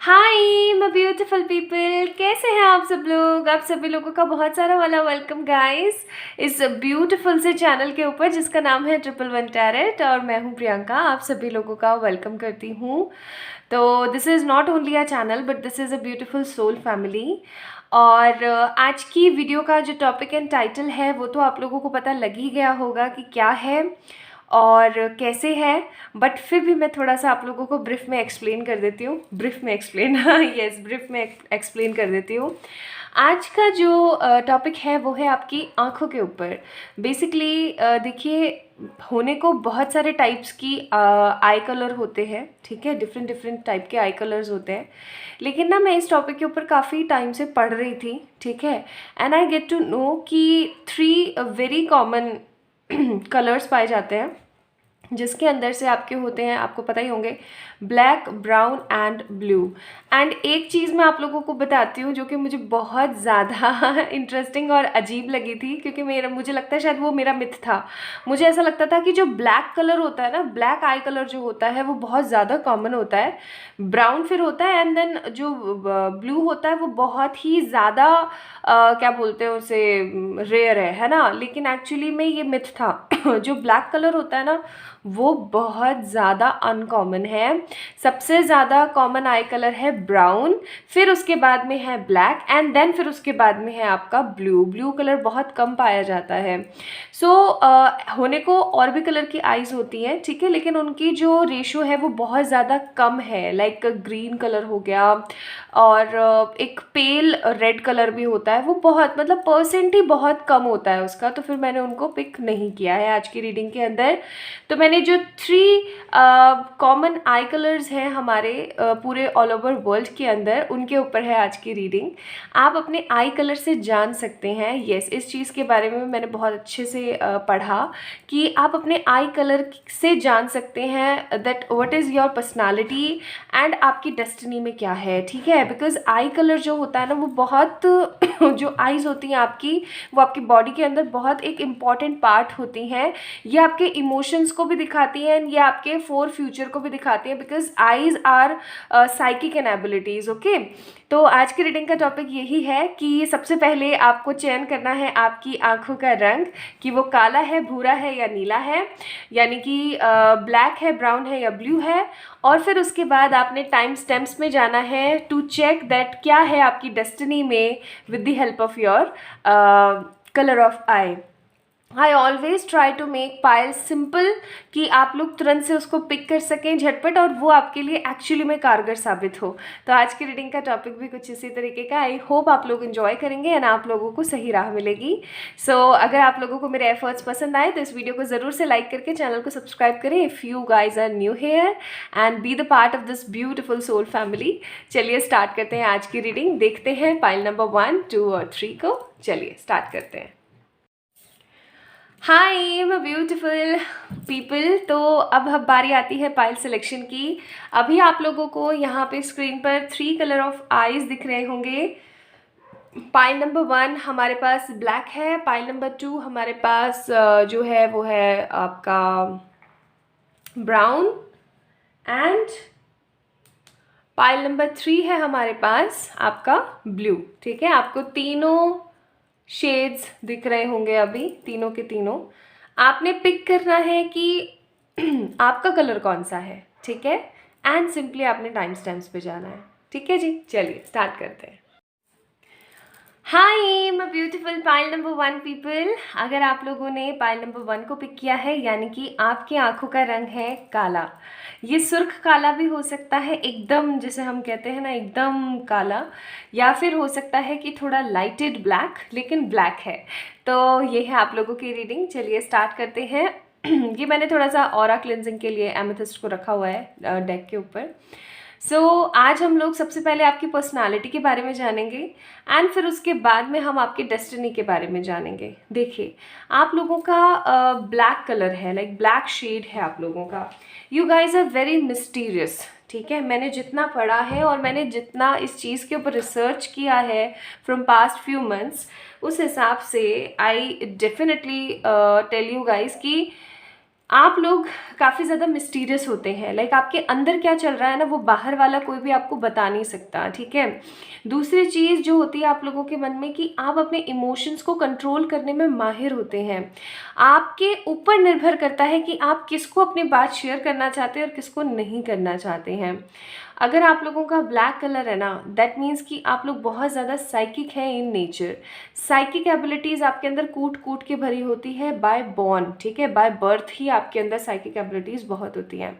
Hi my beautiful people, कैसे हैं आप सब लोग। आप सभी लोगों का बहुत सारा वाला वेलकम गाइस इस ब्यूटीफुल से चैनल के ऊपर जिसका नाम है 111 टैरेट। और मैं हूँ प्रियंका, आप सभी लोगों का वेलकम करती हूँ। तो this is not only a channel but this is a beautiful soul family. और आज की वीडियो का जो टॉपिक एंड टाइटल है वो तो आप लोगों को पता लग ही गया होगा कि क्या है और कैसे है। बट फिर भी मैं थोड़ा सा आप लोगों को ब्रीफ में एक्सप्लेन कर देती हूँ। ब्रीफ में एक्सप्लेन यस, ब्रीफ में एक्सप्लेन कर देती हूँ। आज का जो टॉपिक है वो है आपकी आँखों के ऊपर। बेसिकली देखिए, होने को बहुत सारे टाइप्स की आई कलर होते हैं, ठीक है। डिफरेंट डिफरेंट टाइप के आई कलर्स होते हैं। लेकिन ना मैं इस टॉपिक के ऊपर काफ़ी टाइम से पढ़ रही थी, ठीक है। And I get to know कि 3 वेरी कॉमन कलर्स पाए जाते हैं जिसके अंदर से आपके होते हैं, आपको पता ही होंगे, black, brown and blue. And एक चीज़ मैं आप लोगों को बताती हूँ जो कि मुझे बहुत ज़्यादा इंटरेस्टिंग और अजीब लगी थी, क्योंकि मुझे लगता है शायद वो मेरा मिथ था। मुझे ऐसा लगता था कि जो ब्लैक कलर होता है ना, ब्लैक आई कलर जो होता है वो बहुत ज़्यादा कॉमन होता है, ब्राउन फिर होता है, एंड देन जो ब्लू होता है वो बहुत ही ज़्यादा क्या बोलते हैं उसे, रेयर है ना। लेकिन एक्चुअली में ये मिथ था जो ब्लैक कलर होता है ना वो बहुत ज़्यादा अनकॉमन है। सबसे ज़्यादा कॉमन आई कलर है ब्राउन, फिर उसके बाद में है ब्लैक, एंड देन फिर उसके बाद में है आपका ब्लू। ब्लू कलर बहुत कम पाया जाता है। सो होने को और भी कलर की आईज होती हैं, ठीक है, लेकिन उनकी जो रेशो है वो बहुत ज़्यादा कम है। लाइक ग्रीन कलर हो गया और एक पेल रेड कलर भी होता है, वो बहुत मतलब परसेंट ही बहुत कम होता है उसका। तो फिर मैंने उनको पिक नहीं किया है आज की रीडिंग के अंदर। तो मैंने जो 3 कॉमन आई कलर्स हैं हमारे पूरे ऑल ओवर वर्ल्ड के अंदर, उनके ऊपर है आज की रीडिंग। आप अपने आई कलर से जान सकते हैं। यस, इस चीज़ के बारे में मैंने बहुत अच्छे से पढ़ा कि आप अपने आई कलर से जान सकते हैं that what is your personality and आपकी डेस्टिनी में क्या है, ठीक है। बिकॉज आई कलर जो होता है ना वो बहुत जो आईज होती हैं आपकी, वो आपकी बॉडी के अंदर बहुत एक इम्पॉर्टेंट पार्ट होती हैं। ये आपके इमोशंस को भी दिखाती हैं, ये आपके फॉर फ्यूचर को भी दिखाती हैं, because eyes are psychic and abilities, okay. तो आज की रीडिंग का टॉपिक यही है कि सबसे पहले आपको चयन करना है आपकी आंखों का रंग, कि वो काला है, भूरा है या नीला है, यानी कि ब्लैक है, ब्राउन है या ब्लू है। और फिर उसके बाद आपने टाइम स्टैम्प्स में जाना है टू चेक दैट क्या है आपकी डेस्टिनी में with the help of your colour of eye. I always try to make Payal simple, कि आप लोग तुरंत से उसको पिक कर सकें झटपट और वो आपके लिए एक्चुअली में कारगर साबित हो। तो आज की रीडिंग का टॉपिक भी कुछ इसी तरीके का। आई होप आप लोग एंजॉय करेंगे एंड आप लोगों को सही राह मिलेगी। सो अगर आप लोगों को मेरे एफर्ट्स पसंद आए तो इस वीडियो को ज़रूर से लाइक करके चैनल को सब्सक्राइब करें if you guys are new here and be the part of this beautiful soul family. चलिए स्टार्ट करते हैं आज की रीडिंग। देखते हैं पाइल नंबर 1, 2 और 3 को। चलिए स्टार्ट करते हैं। Hi my beautiful people. तो अब बारी आती है पाइल सिलेक्शन की। अभी आप लोगों को यहाँ पे स्क्रीन पर 3 कलर ऑफ आईज दिख रहे होंगे। पाइल नंबर 1 हमारे पास ब्लैक है, पाइल नंबर 2 हमारे पास जो है वो है आपका ब्राउन, एंड पाइल नंबर 3 है हमारे पास आपका ब्लू, ठीक है। आपको तीनों शेड्स दिख रहे होंगे अभी, तीनों के तीनों। आपने पिक करना है कि आपका कलर कौन सा है, ठीक है। एंड सिंपली आपने टाइम स्टैम्प्स पे जाना है, ठीक है जी। चलिए स्टार्ट करते हैं। Hi my beautiful pile number 1 people. अगर आप लोगों ने पाइल नंबर 1 को पिक किया है, यानी कि आपकी आंखों का रंग है काला। ये सुर्ख काला भी हो सकता है, एकदम जिसे हम कहते हैं ना एकदम काला, या फिर हो सकता है कि थोड़ा लाइटेड ब्लैक, लेकिन ब्लैक है। तो ये है आप लोगों की रीडिंग। चलिए स्टार्ट करते हैं। ये मैंने थोड़ा सा ऑरा क्लिनजिंग के लिए एमेथिस्ट को रखा हुआ है डेक के ऊपर। आज हम लोग सबसे पहले आपकी पर्सनालिटी के बारे में जानेंगे एंड फिर उसके बाद में हम आपके डेस्टिनी के बारे में जानेंगे। देखिए, आप लोगों का ब्लैक कलर है, लाइक ब्लैक शेड है आप लोगों का। You guys are very mysterious, ठीक है। मैंने जितना पढ़ा है और मैंने जितना इस चीज़ के ऊपर रिसर्च किया है फ्रॉम पास्ट फ्यू मंथ्स, उस हिसाब से I definitely tell you guys कि आप लोग काफ़ी ज़्यादा मिस्टीरियस होते हैं। लाइक आपके अंदर क्या चल रहा है ना, वो बाहर वाला कोई भी आपको बता नहीं सकता, ठीक है। दूसरी चीज़ जो होती है आप लोगों के मन में, कि आप अपने इमोशंस को कंट्रोल करने में माहिर होते हैं। आपके ऊपर निर्भर करता है कि आप किसको अपनी बात शेयर करना चाहते हैं और किसको नहीं करना चाहते हैं। अगर आप लोगों का ब्लैक कलर है ना, दैट मीन्स कि आप लोग बहुत ज़्यादा साइकिक हैं इन नेचर। साइकिक एबिलिटीज़ आपके अंदर कूट कूट के भरी होती है बाय बॉर्न, ठीक है, बाय बर्थ ही आपके अंदर साइकिक एबिलिटीज़ बहुत होती हैं।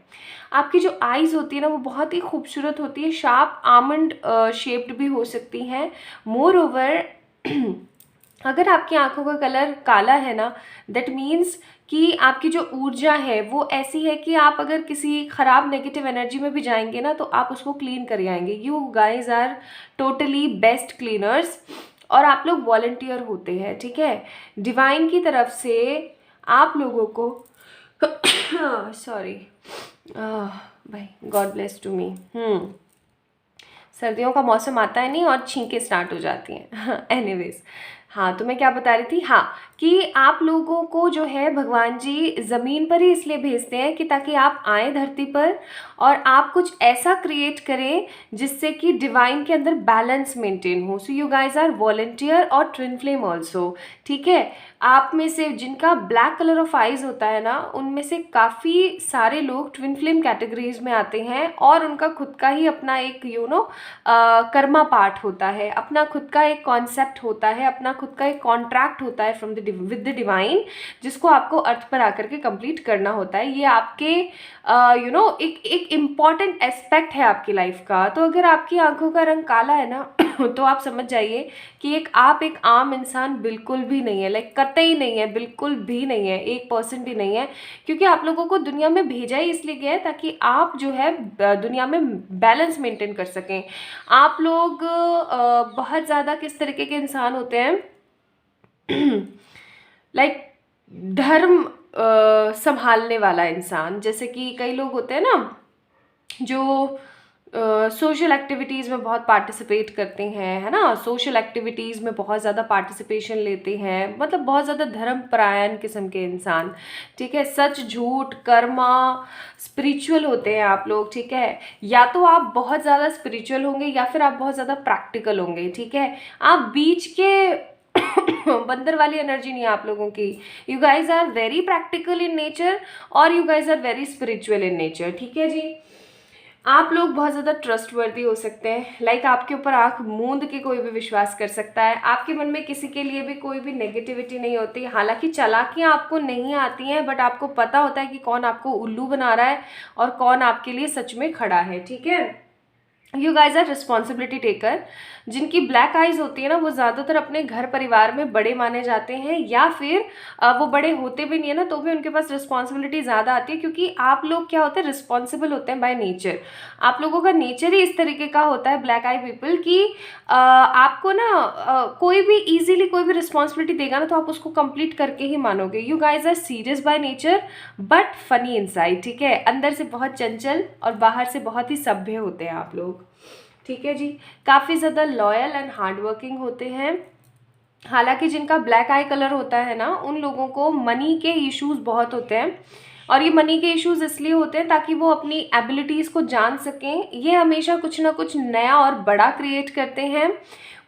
आपकी जो आइज़ होती है ना, वो बहुत ही खूबसूरत होती है, शार्प आमंड शेप्ड भी हो सकती हैं। मोर ओवर अगर आपकी आंखों का कलर काला है ना, दैट मीन्स कि आपकी जो ऊर्जा है वो ऐसी है कि आप अगर किसी ख़राब नेगेटिव एनर्जी में भी जाएंगे ना, तो आप उसको क्लीन कर आएंगे। You guys are totally best cleaners. और आप लोग वॉलंटियर होते हैं, ठीक है। डिवाइन की तरफ से आप लोगों को सॉरी भाई, गॉड ब्लेस टू मी। सर्दियों का मौसम आता है नहीं और छींकें स्टार्ट हो जाती हैं। एनीवेज, हाँ, तो मैं क्या बता रही थी, हाँ, कि आप लोगों को जो है भगवान जी ज़मीन पर ही इसलिए भेजते हैं कि ताकि आप आएँ धरती पर और आप कुछ ऐसा क्रिएट करें जिससे कि डिवाइन के अंदर बैलेंस मेंटेन हो। So you guys are volunteer और ट्विन फ्लेम ऑल्सो, ठीक है। आप में से जिनका ब्लैक कलर ऑफ आइज होता है ना, उनमें से काफ़ी सारे लोग ट्विन फ्लेम कैटेगरीज में आते हैं और उनका खुद का ही अपना एक कर्मा पार्ट होता है, अपना खुद का एक कॉन्सेप्ट होता है, अपना खुद का एक कॉन्ट्रैक्ट होता है from the with the divine, जिसको आपको अर्थ पर आकर के कंप्लीट करना होता है। ये आपके एक इम्पॉर्टेंट एस्पेक्ट है आपकी लाइफ का। तो अगर आपकी आंखों का रंग काला है ना तो आप समझ जाइए कि एक आम इंसान बिल्कुल भी नहीं है, लाइक कतई नहीं है, बिल्कुल भी नहीं है, 1% भी नहीं है। क्योंकि आप लोगों को दुनिया में भेजा ही इसलिए गया है ताकि आप जो है दुनिया में बैलेंस मेंटेन कर सकें। आप लोग बहुत ज़्यादा किस तरीके के इंसान होते हैं, लाइक धर्म संभालने वाला इंसान। जैसे कि कई लोग होते हैं ना जो सोशल एक्टिविटीज़ में बहुत पार्टिसिपेट करते हैं, है ना, सोशल एक्टिविटीज़ में बहुत ज़्यादा पार्टिसिपेशन लेते हैं, मतलब बहुत ज़्यादा धर्मपरायण किस्म के इंसान, ठीक है। सच झूठ कर्मा स्पिरिचुअल होते हैं आप लोग, ठीक है। या तो आप बहुत ज़्यादा स्पिरिचुअल होंगे या फिर आप बहुत ज़्यादा प्रैक्टिकल होंगे, ठीक है। आप बीच के बंदर वाली एनर्जी नहीं है आप लोगों की। You guys are very practical in nature और you guys are very spiritual in nature, ठीक है जी। आप लोग बहुत ज़्यादा ट्रस्टवर्दी हो सकते हैं, लाइक आपके ऊपर आंख मूंद के कोई भी विश्वास कर सकता है। आपके मन में किसी के लिए भी कोई भी नेगेटिविटी नहीं होती। हालांकि चालाकियाँ आपको नहीं आती हैं, बट आपको पता होता है कि कौन आपको उल्लू बना रहा है और कौन आपके लिए सच में खड़ा है, ठीक है। You guys our responsibility taker. जिनकी ब्लैक आइज होती है ना, वो ज़्यादातर अपने घर परिवार में बड़े माने जाते हैं, या फिर वो बड़े होते भी नहीं है ना, तो भी उनके पास रिस्पॉन्सिबिलिटी ज़्यादा आती है। क्योंकि आप लोग क्या होते हैं, रिस्पॉन्सिबल होते हैं बाय नेचर। आप लोगों का नेचर ही इस तरीके का होता है ब्लैक आई पीपल कि आपको ना कोई भी ईजिली कोई भी रिस्पॉन्सिबिलिटी देगा ना, तो आप उसको कंप्लीट करके ही मानोगे। You guys are serious by nature but funny inside, ठीक है। अंदर से बहुत चंचल और बाहर से बहुत ही सभ्य होते हैं आप लोग, ठीक है जी। काफ़ी ज़्यादा लॉयल एंड हार्ड वर्किंग होते हैं। हालांकि जिनका ब्लैक आई कलर होता है ना, उन लोगों को मनी के इश्यूज बहुत होते हैं। और ये मनी के इश्यूज इसलिए होते हैं ताकि वो अपनी एबिलिटीज़ को जान सकें। ये हमेशा कुछ ना कुछ नया और बड़ा क्रिएट करते हैं।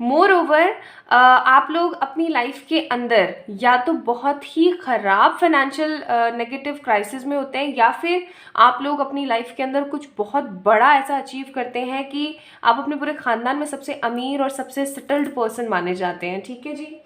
मोर ओवर आप लोग अपनी लाइफ के अंदर या तो बहुत ही ख़राब फाइनेंशियल नेगेटिव क्राइसिस में होते हैं, या फिर आप लोग अपनी लाइफ के अंदर कुछ बहुत बड़ा ऐसा अचीव करते हैं कि आप अपने पूरे ख़ानदान में सबसे अमीर और सबसे सेटल्ड पर्सन माने जाते हैं, ठीक है जी।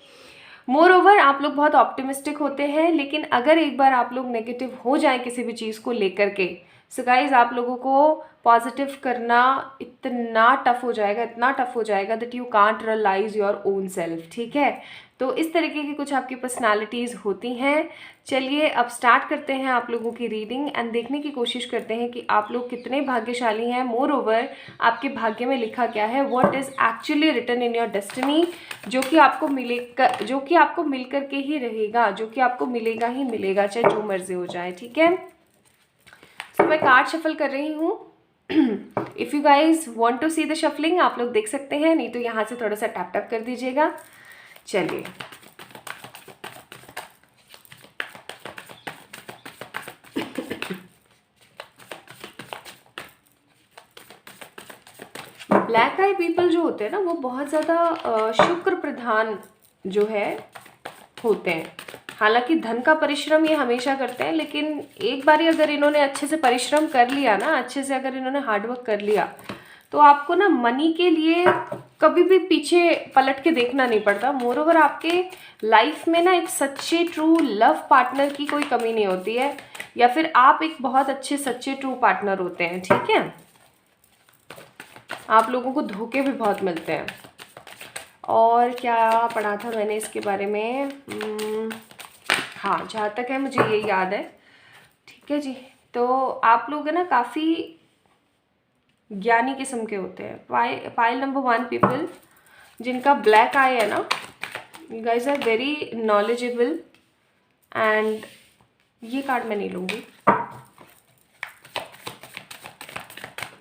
मोर ओवर आप लोग बहुत ऑप्टिमिस्टिक होते हैं, लेकिन अगर एक बार आप लोग नेगेटिव हो जाए किसी भी चीज़ को लेकर के, सो गाइज आप लोगों को पॉजिटिव करना इतना टफ हो जाएगा, इतना टफ हो जाएगा that you can't realise your own self, ठीक है। तो इस तरीके की कुछ आपकी पर्सनालिटीज़ होती हैं। चलिए अब स्टार्ट करते हैं आप लोगों की रीडिंग एंड देखने की कोशिश करते हैं कि आप लोग कितने भाग्यशाली हैं। मोर ओवर आपके भाग्य में लिखा क्या है, what is actually written in your destiny, जो कि आपको मिलेगा, जो कि आपको मिल करके ही रहेगा, जो कि आपको मिलेगा ही मिलेगा, चाहे जो मर्जी हो जाए, ठीक है। तो मैं कार्ड शफल कर रही हूँ। If you guys want to see the shuffling आप लोग देख सकते हैं, नहीं तो यहाँ से थोड़ा सा टैप टैप कर दीजिएगा। चलिए ब्लैक आई पीपल जो होते हैं ना, वो बहुत ज़्यादा शुक्र प्रधान जो है होते हैं। हालांकि धन का परिश्रम ये हमेशा करते हैं, लेकिन एक बारी अगर इन्होंने अच्छे से परिश्रम कर लिया ना, अच्छे से अगर इन्होंने हार्डवर्क कर लिया, तो आपको ना मनी के लिए कभी भी पीछे पलट के देखना नहीं पड़ता। मोर ओवर आपके लाइफ में ना एक सच्चे ट्रू लव पार्टनर की कोई कमी नहीं होती है, या फिर आप एक बहुत अच्छे सच्चे ट्रू पार्टनर होते हैं। ठीक है, आप लोगों को धोखे भी बहुत मिलते हैं। और क्या पढ़ा था मैंने इसके बारे में? हाँ, जहाँ तक है मुझे ये याद है। ठीक है जी, तो आप लोग है ना काफ़ी ज्ञानी किस्म के होते हैं। पाइल नंबर 1 पीपल जिनका ब्लैक आई है ना, you guys are very knowledgeable. And ये कार्ड मैं नहीं लूँगी।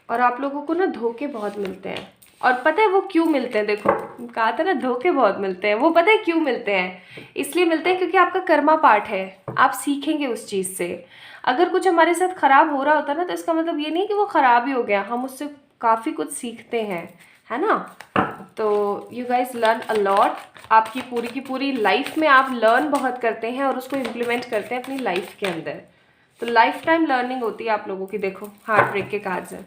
और आप लोगों को ना धोखे बहुत मिलते हैं, और पता है वो क्यों मिलते हैं? देखो, कहा था ना धोखे बहुत मिलते हैं। वो पता है क्यों मिलते हैं? इसलिए मिलते हैं क्योंकि आपका कर्मा पार्ट है, आप सीखेंगे उस चीज़ से। अगर कुछ हमारे साथ ख़राब हो रहा होता ना, तो इसका मतलब ये नहीं कि वो ख़राब ही हो गया, हम उससे काफ़ी कुछ सीखते हैं, है ना। तो you guys learn a lot. आपकी पूरी की पूरी लाइफ में आप लर्न बहुत करते हैं और उसको इम्प्लीमेंट करते हैं अपनी लाइफ के अंदर। तो लाइफ टाइम लर्निंग होती है आप लोगों की। देखो, हार्ट ब्रेक के कार्ड्स हैं।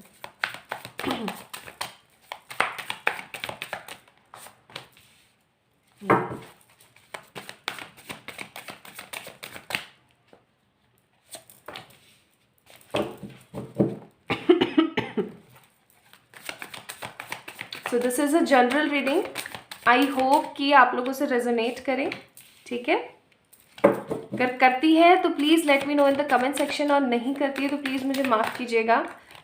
So this is a general reading. I hope कि आप लोगों से रेजोनेट करें। ठीक है, अगर करती है तो please let me know in the comment section, और नहीं करती है तो प्लीज़ मुझे माफ़ कीजिएगा,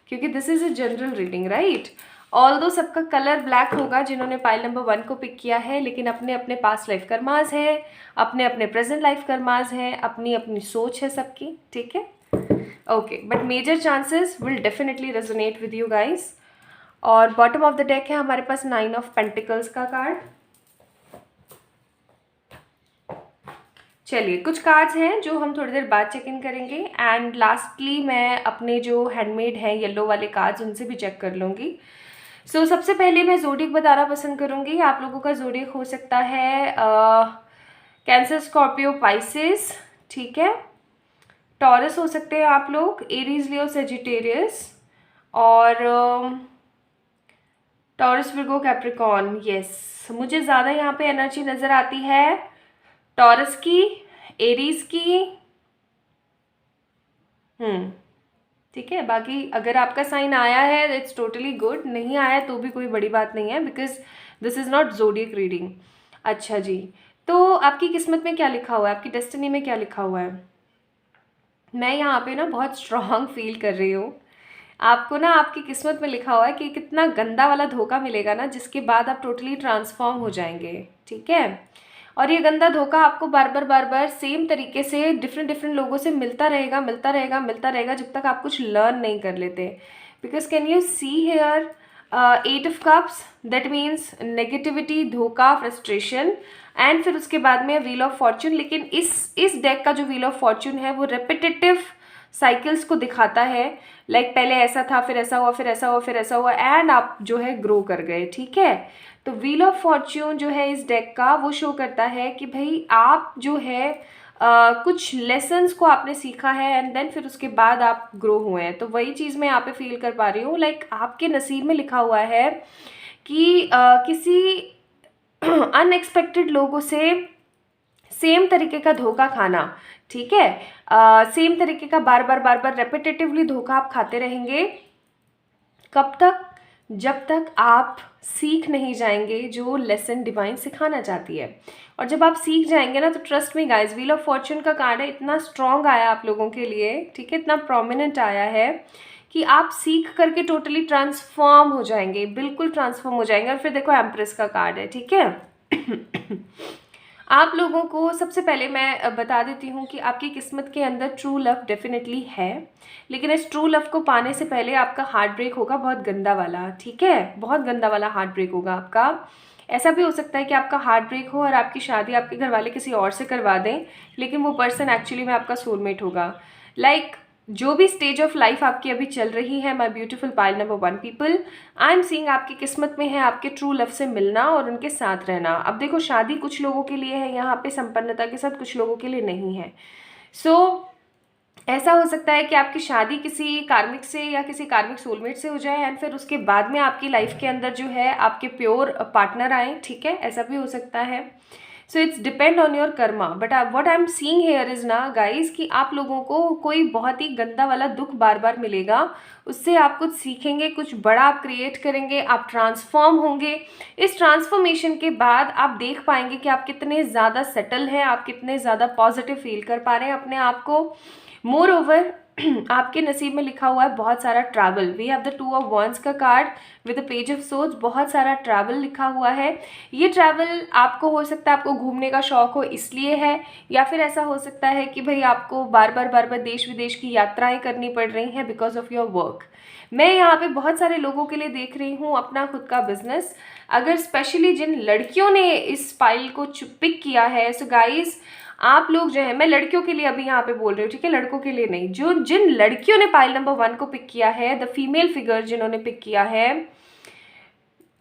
क्योंकि this is a general reading, right. Although सबका कलर ब्लैक होगा जिन्होंने पाइल नंबर 1 को पिक किया है, लेकिन अपने अपने पास्ट लाइफ कर्मास है, अपने अपने प्रेजेंट लाइफ कर्मास है, अपनी अपनी सोच है सबकी। ठीक है, okay, but major chances will definitely resonate with you guys. और बॉटम ऑफ द डेक है हमारे पास 9 ऑफ पेंटिकल्स का कार्ड। चलिए, कुछ कार्ड्स हैं जो हम थोड़ी देर बाद चेक इन करेंगे, एंड लास्टली मैं अपने जो हैंडमेड हैं येलो वाले कार्ड्स उनसे भी चेक कर लूँगी। सो सबसे पहले मैं ज़ोडिएक बताना पसंद करूँगी। आप लोगों का ज़ोडिएक हो सकता है कैंसर, स्कॉर्पियो, पाइसेस। ठीक है, टॉरस हो सकते हैं आप लोग, एरीज, लियो, सेजिटेरियस, और टॉरस, विर्गो, कैप्रिकॉर्न। यस, मुझे ज़्यादा यहाँ पे एनर्जी नज़र आती है टॉरस की, एरीज की। ठीक है, बाकी अगर आपका साइन आया है इट्स टोटली गुड, नहीं आया तो भी कोई बड़ी बात नहीं है, because this is not zodiac reading. अच्छा जी, तो आपकी किस्मत में क्या लिखा हुआ है, आपकी डेस्टिनी में क्या लिखा हुआ है? मैं यहाँ पे ना बहुत स्ट्रॉन्ग फील कर रही हूँ। आपको ना आपकी किस्मत में लिखा हुआ है कि कितना गंदा वाला धोखा मिलेगा ना, जिसके बाद आप टोटली ट्रांसफॉर्म हो जाएंगे। ठीक है, और ये गंदा धोखा आपको बार बार सेम तरीके से डिफरेंट डिफरेंट लोगों से मिलता रहेगा, मिलता रहेगा, मिलता रहेगा, जब तक आप कुछ लर्न नहीं कर लेते। Because can you see here 8 of cups, that means negativity, धोखा, फ्रस्ट्रेशन, एंड फिर उसके बाद में व्हील ऑफ फॉर्चून। लेकिन इस डेक का जो व्हील ऑफ फॉर्चून है वो रेपिटेटिव साइकिल्स को दिखाता है। लाइक पहले ऐसा था, फिर ऐसा हुआ, फिर ऐसा हुआ, फिर ऐसा हुआ, एंड आप जो है ग्रो कर गए। ठीक है, तो व्हील ऑफ फॉर्च्यून जो है इस डेक का, वो शो करता है कि भाई आप जो है कुछ लेसन्स को आपने सीखा है, एंड देन फिर उसके बाद आप ग्रो हुए हैं। तो वही चीज़ मैं यहाँ पे फील कर पा रही हूँ। लाइक आपके नसीब में लिखा हुआ है कि किसी अनएक्सपेक्टेड लोगों से सेम तरीके का धोखा खाना। ठीक है, सेम तरीके का बार बार रेपिटेटिवली धोखा आप खाते रहेंगे। कब तक? जब तक आप सीख नहीं जाएंगे जो लेसन डिवाइन सिखाना चाहती है। और जब आप सीख जाएंगे ना, तो trust me guys, wheel of Fortune का कार्ड है, इतना स्ट्रॉन्ग आया आप लोगों के लिए। ठीक है, इतना प्रोमिनेंट आया है कि आप सीख करके टोटली ट्रांसफॉर्म हो जाएंगे, बिल्कुल ट्रांसफॉर्म हो जाएंगे। और फिर देखो एम्प्रेस का कार्ड है। ठीक है, आप लोगों को सबसे पहले मैं बता देती हूँ कि आपकी किस्मत के अंदर ट्रू लव डेफिनेटली है, लेकिन इस ट्रू लव को पाने से पहले आपका हार्ट ब्रेक होगा, बहुत गंदा वाला। ठीक है, बहुत गंदा वाला हार्ट ब्रेक होगा आपका। ऐसा भी हो सकता है कि आपका हार्ट ब्रेक हो और आपकी शादी आपके घर वाले किसी और से करवा दें, लेकिन वो पर्सन एक्चुअली में आपका सोलमेट होगा। लाइक जो भी स्टेज ऑफ लाइफ आपकी अभी चल रही है, my beautiful pile number 1 people, I am seeing आपकी किस्मत में है आपके ट्रू लव से मिलना और उनके साथ रहना। अब देखो, शादी कुछ लोगों के लिए है यहाँ पे संपन्नता के साथ, कुछ लोगों के लिए नहीं है। ऐसा हो सकता है कि आपकी शादी किसी कार्मिक से या किसी कार्मिक सोलमेट से हो जाए एंड फिर उसके बाद में आपकी लाइफ के अंदर जो है आपके प्योर पार्टनर आए, ठीक है, ऐसा भी हो सकता है। So it's depend on your Karma, but what I am seeing here is ना गाइज कि आप लोगों को कोई बहुत ही गंदा वाला दुख बार बार मिलेगा, उससे आप कुछ सीखेंगे, कुछ बड़ा आप क्रिएट करेंगे, आप ट्रांसफॉर्म होंगे। इस ट्रांसफॉर्मेशन के बाद आप देख पाएंगे कि आप कितने ज़्यादा सेटल हैं, आप कितने ज़्यादा पॉजिटिव फील कर पा रहे हैं अपने आप को। मोर ओवर आपके नसीब में लिखा हुआ है बहुत सारा travel. We have the 2 of wands का card with the page of swords, बहुत सारा ट्रैवल लिखा हुआ है। ये ट्रैवल आपको हो सकता है आपको घूमने का शौक हो इसलिए है, या फिर ऐसा हो सकता है कि भाई आपको बार बार देश विदेश की यात्राएं करनी पड़ रही हैं बिकॉज ऑफ योर वर्क। मैं यहाँ पे बहुत सारे लोगों के लिए देख रही हूँ अपना खुद का बिजनेस। अगर स्पेशली जिन लड़कियों ने इस फाइल को पिक किया है, सो गाइज आप लोग जो है, मैं लड़कियों के लिए अभी यहाँ पे बोल रही हूँ, ठीक है, लड़कों के लिए नहीं। जो जिन लड़कियों ने पाइल नंबर 1 को पिक किया है, द फीमेल फिगर जिन्होंने पिक किया है,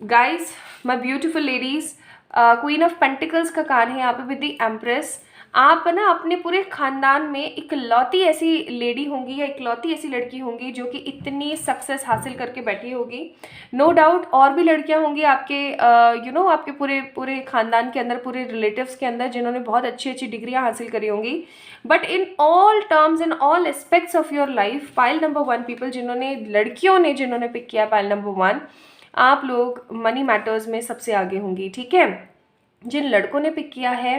guys my beautiful ladies, queen of pentacles का कार्ड है यहाँ पे विद द एम्प्रेस। आप ना अपने पूरे खानदान में इकलौती ऐसी लेडी होंगी या इकलौती ऐसी लड़की होंगी जो कि इतनी सक्सेस हासिल करके बैठी होगी। नो डाउट और भी लड़कियां होंगी आपके आपके पूरे पूरे खानदान के अंदर, पूरे रिलेटिव्स के अंदर, जिन्होंने बहुत अच्छी अच्छी डिग्रियां हासिल करी होंगी। But in all terms, in all aspects of your life, pile number 1 people लड़कियों ने जिन्होंने पिक किया पाइल नंबर 1, आप लोग मनी मैटर्स में सबसे आगे होंगी, ठीक है। जिन लड़कों ने पिक किया है,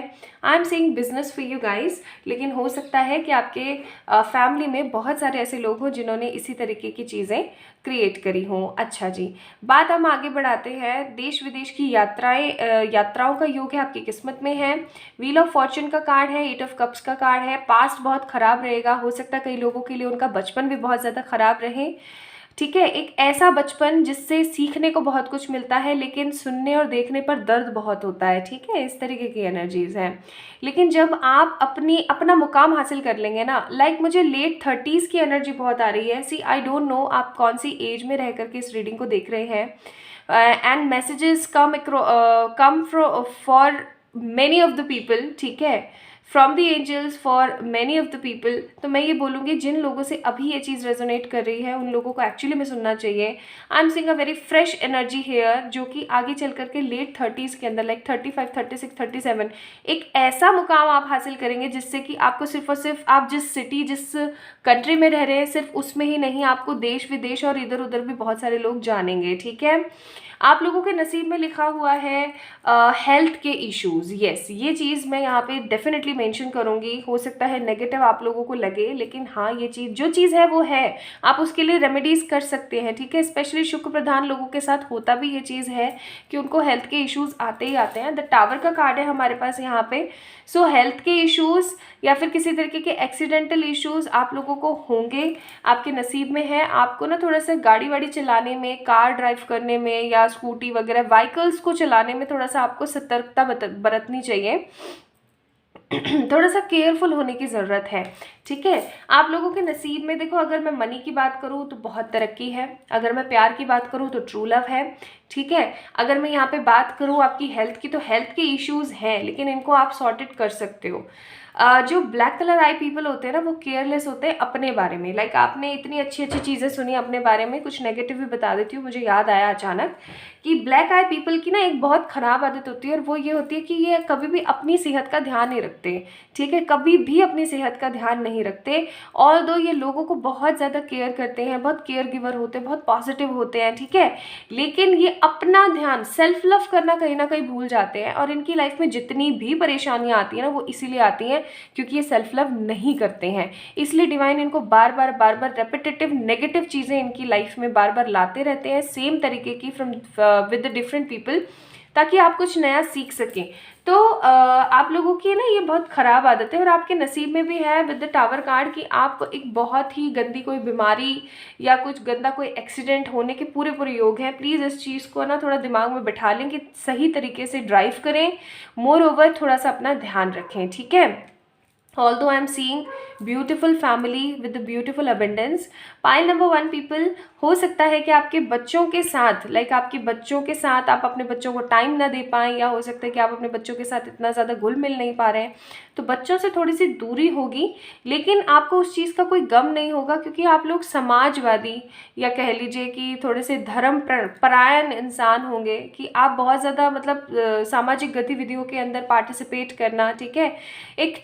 आई am saying business for you guys, लेकिन हो सकता है कि आपके फैमिली में बहुत सारे ऐसे लोग हों जिन्होंने इसी तरीके की चीज़ें क्रिएट करी हों। अच्छा जी, बात हम आगे बढ़ाते हैं। देश विदेश की यात्राओं का योग है आपकी किस्मत में है। व्हील ऑफ फॉर्चून का कार्ड है, 8 ऑफ कप्स का कार्ड है। पास्ट बहुत ख़राब रहेगा, हो सकता है कई लोगों के लिए उनका बचपन भी बहुत ज़्यादा ख़राब रहे, ठीक है। एक ऐसा बचपन जिससे सीखने को बहुत कुछ मिलता है लेकिन सुनने और देखने पर दर्द बहुत होता है, ठीक है, इस तरीके की एनर्जीज हैं। लेकिन जब आप अपना मुकाम हासिल कर लेंगे ना, लाइक मुझे लेट 30s की एनर्जी बहुत आ रही है। सी आई डोंट नो आप कौन सी एज में रह करके इस रीडिंग को देख रहे हैं, and messages come for many of the people, ठीक है, from the angels for many of the people. तो मैं ये बोलूँगी जिन लोगों से अभी ये चीज़ रेजोनेट कर रही है उन लोगों को एक्चुअली में सुनना चाहिए। I am seeing a very fresh energy here, जो कि आगे चल करके लेट 30s के अंदर, लाइक 35, 36, 37, एक ऐसा मुकाम आप हासिल करेंगे जिससे कि आपको सिर्फ और सिर्फ आप जिस सिटी, जिस कंट्री में रह रहे हैं, सिर्फ उसमें ही नहीं, आपको देश विदेश और इधर उधर भी बहुत सारे लोग जानेंगे, ठीक है। आप लोगों के नसीब में लिखा हुआ है हेल्थ के इश्यूज़। येस, ये चीज़ मैं यहाँ पे डेफिनेटली मेंशन करूँगी। हो सकता है नेगेटिव आप लोगों को लगे, लेकिन हाँ, ये चीज़ जो चीज़ है वो है, आप उसके लिए रेमेडीज़ कर सकते हैं, ठीक है। स्पेशली शुक्र प्रधान लोगों के साथ होता भी ये चीज़ है कि उनको हेल्थ के इश्यूज़ आते ही आते हैं। द टावर का कार्ड है हमारे पास यहाँ पे। सो हेल्थ के इश्यूज़ या फिर किसी तरीके के एक्सीडेंटल इश्यूज़ आप लोगों को होंगे, आपके नसीब में है। आपको ना थोड़ा सा गाड़ी वाड़ी चलाने में, कार ड्राइव करने में या स्कूटी वगैरह व्हीकल्स को चलाने में थोड़ा सा आपको सतर्कता बरतनी चाहिए। थोड़ा सा केयरफुल होने की ज़रूरत है, ठीक है। आप लोगों के नसीब में देखो, अगर मैं मनी की बात करूँ तो बहुत तरक्की है, अगर मैं प्यार की बात करूँ तो ट्रू लव है, ठीक है। अगर मैं यहाँ पे बात करूँ आपकी हेल्थ की, तो हेल्थ के इश्यूज़ हैं लेकिन इनको आप सॉर्टेड कर सकते हो। जो ब्लैक कलर आई पीपल होते हैं ना, वो केयरलेस होते हैं अपने बारे में। लाइक आपने इतनी अच्छी अच्छी चीज़ें सुनी अपने बारे में, कुछ नेगेटिव भी बता देती हूँ, मुझे याद आया अचानक कि ब्लैक आई पीपल की ना एक बहुत ख़राब आदत होती है और वो ये होती है कि ये कभी भी अपनी सेहत का ध्यान नहीं रखते, ठीक है, कभी भी अपनी सेहत का ध्यान नहीं रखते। और दो ये लोगों को बहुत ज़्यादा केयर करते हैं, बहुत केयर गिवर होते हैं, बहुत पॉजिटिव होते हैं, ठीक है, लेकिन ये अपना ध्यान, सेल्फ लव करना कहीं ना कहीं भूल जाते हैं। और इनकी लाइफ में जितनी भी परेशानियाँ आती हैं ना, वो इसीलिए आती हैं क्योंकि ये सेल्फ लव नहीं करते हैं। इसलिए डिवाइन इनको बार बार रेपिटेटिव नेगेटिव चीज़ें इनकी लाइफ में बार बार लाते रहते हैं, सेम तरीके की from with the different people, ताकि आप कुछ नया सीख सकें। तो आप लोगों की ना ये बहुत ख़राब आदत है और आपके नसीब में भी है विद द टावर कार्ड कि आप एक बहुत ही गंदी कोई बीमारी या कुछ गंदा कोई एक्सीडेंट होने के पूरे पूरे योग हैं। प्लीज़ इस चीज़ को ना थोड़ा दिमाग में बैठा लें कि सही तरीके से ड्राइव करें, मोर ओवर थोड़ा सा अपना ध्यान रखें, ठीक है। although I am seeing beautiful family with a beautiful abundance. Pile number 1 people, हो सकता है कि आपके बच्चों के साथ आपके बच्चों के साथ आप अपने बच्चों को टाइम ना दे पाएँ, या हो सकता है कि आप अपने बच्चों के साथ इतना ज़्यादा घुल मिल नहीं पा रहे हैं, तो बच्चों से थोड़ी सी दूरी होगी। लेकिन आपको उस चीज़ का कोई गम नहीं होगा, क्योंकि आप लोग समाजवादी, या कह लीजिए कि थोड़े से धर्म परायण इंसान होंगे, कि आप बहुत ज़्यादा मतलब सामाजिक गतिविधियों के अंदर पार्टिसिपेट करना, ठीक है, एक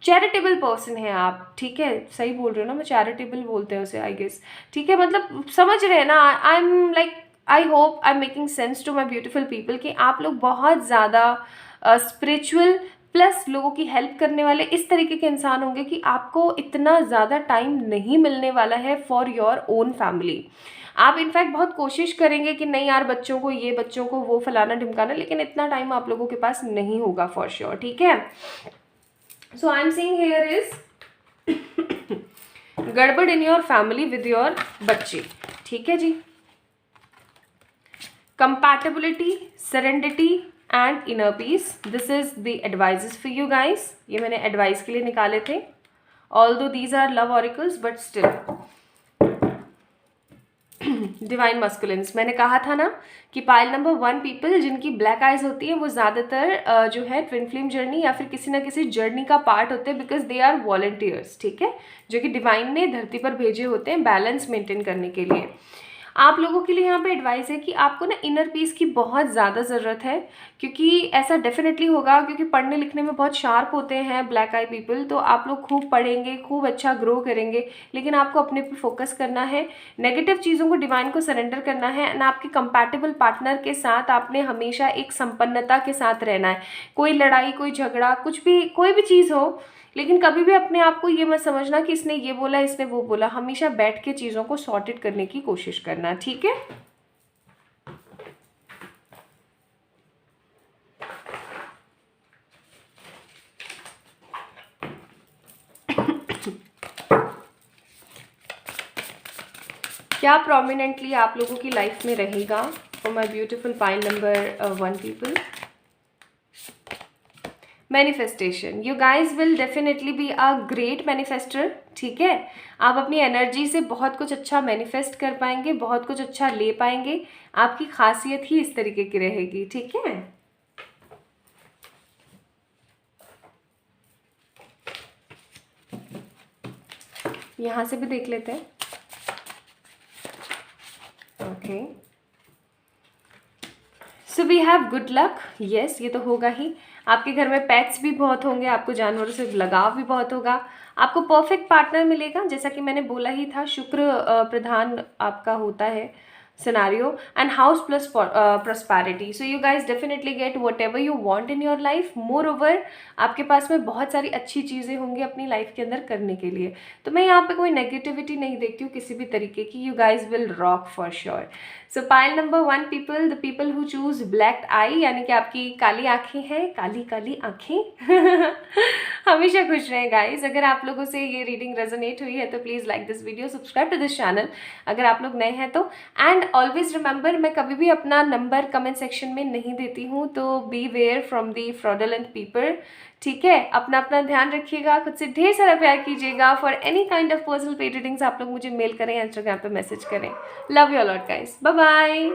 चैरिटेबल पर्सन है आप, ठीक है, सही बोल रहे हो ना मैं, चैरिटेबल बोलते हैं उसे आई गेस, ठीक है, मतलब समझ रहे हैं ना, I am like, I hope I am making sense to my beautiful people, कि आप लोग बहुत ज़्यादा स्पिरिचुअल प्लस लोगों की हेल्प करने वाले इस तरीके के इंसान होंगे कि आपको इतना ज़्यादा टाइम नहीं मिलने वाला है फॉर योर ओन फैमिली। आप इनफैक्ट बहुत कोशिश करेंगे कि नहीं यार, बच्चों को ये, बच्चों को वो, फलाना ढिमकाना, लेकिन इतना टाइम आप लोगों के पास नहीं होगा फॉर श्योर, ठीक है। So I am saying here is गड़बड़ in your family with your बच्चे, ठीक है जी। Compatibility, serenity and inner peace, this is the advises for you guys. ये मैंने एडवाइस के लिए निकाले थे, although these are love oracles but still. Divine masculines, मैंने कहा था ना कि पाइल नंबर 1 पीपल जिनकी ब्लैक आइज होती है वो ज़्यादातर जो है ट्विन फ्लेम जर्नी या फिर किसी ना किसी जर्नी का पार्ट होते हैं, बिकॉज दे आर वॉलंटियर्स, ठीक है, जो कि डिवाइन ने धरती पर भेजे होते हैं बैलेंस मेंटेन करने के लिए। आप लोगों के लिए यहाँ पे एडवाइस है कि आपको ना इनर पीस की बहुत ज़्यादा ज़रूरत है, क्योंकि ऐसा डेफिनेटली होगा, क्योंकि पढ़ने लिखने में बहुत शार्प होते हैं ब्लैक आई पीपल, तो आप लोग खूब पढ़ेंगे, खूब अच्छा ग्रो करेंगे, लेकिन आपको अपने पे फोकस करना है, नेगेटिव चीज़ों को डिवाइन को सरेंडर करना है, एंड आपके कंपैटिबल पार्टनर के साथ आपने हमेशा एक संपन्नता के साथ रहना है। कोई लड़ाई, कोई झगड़ा, कुछ भी, कोई भी चीज़ हो, लेकिन कभी भी अपने आप को ये मत समझना कि इसने ये बोला, इसने वो बोला, हमेशा बैठ के चीज़ों को सॉर्टेड करने की कोशिश करना, ठीक है। क्या प्रोमिनेंटली आप लोगों की लाइफ में रहेगा for my beautiful pile number 1 people? Manifestation, you guys will definitely be a great manifester, ठीक है। आप अपनी एनर्जी से बहुत कुछ अच्छा मैनिफेस्ट कर पाएंगे, बहुत कुछ अच्छा ले पाएंगे, आपकी खासियत ही इस तरीके की रहेगी, ठीक है। यहाँ से भी देख लेते हैं, okay. So we have good luck, yes, ये तो होगा ही। आपके घर में पेट्स भी बहुत होंगे, आपको जानवरों से लगाव भी बहुत होगा, आपको परफेक्ट पार्टनर मिलेगा, जैसा कि मैंने बोला ही था, शुक्र प्रधान आपका होता है scenario, and house plus prosperity. So you guys definitely get whatever you want in your life. Moreover, आपके पास में बहुत सारी अच्छी चीज़ें होंगी अपनी लाइफ के अंदर करने के लिए, तो मैं यहाँ पे कोई नेगेटिविटी नहीं देखती हूँ किसी भी तरीके की। You guys will rock for sure. So pile number 1 people, the people who choose black eye, यानी कि आपकी काली आँखें हैं, काली काली आँखें हमेशा खुश रहें गाइज। अगर आप लोगों से ये रीडिंग रेजोनेट हुई है तो please like this video, subscribe to this channel अगर आप लोग नए हैं तो, एंड ऑलवेज रिमेंबर, मैं कभी भी अपना नंबर कमेंट सेक्शन में नहीं देती हूँ, तो beware from the fraudulent people, ठीक है। अपना अपना ध्यान रखिएगा, खुद से ढेर सारा प्यार कीजिएगा। For any kind of personal paid readings आप लोग मुझे मेल करें, इंस्टाग्राम पे मैसेज करें। Love you lot guys, bye bye.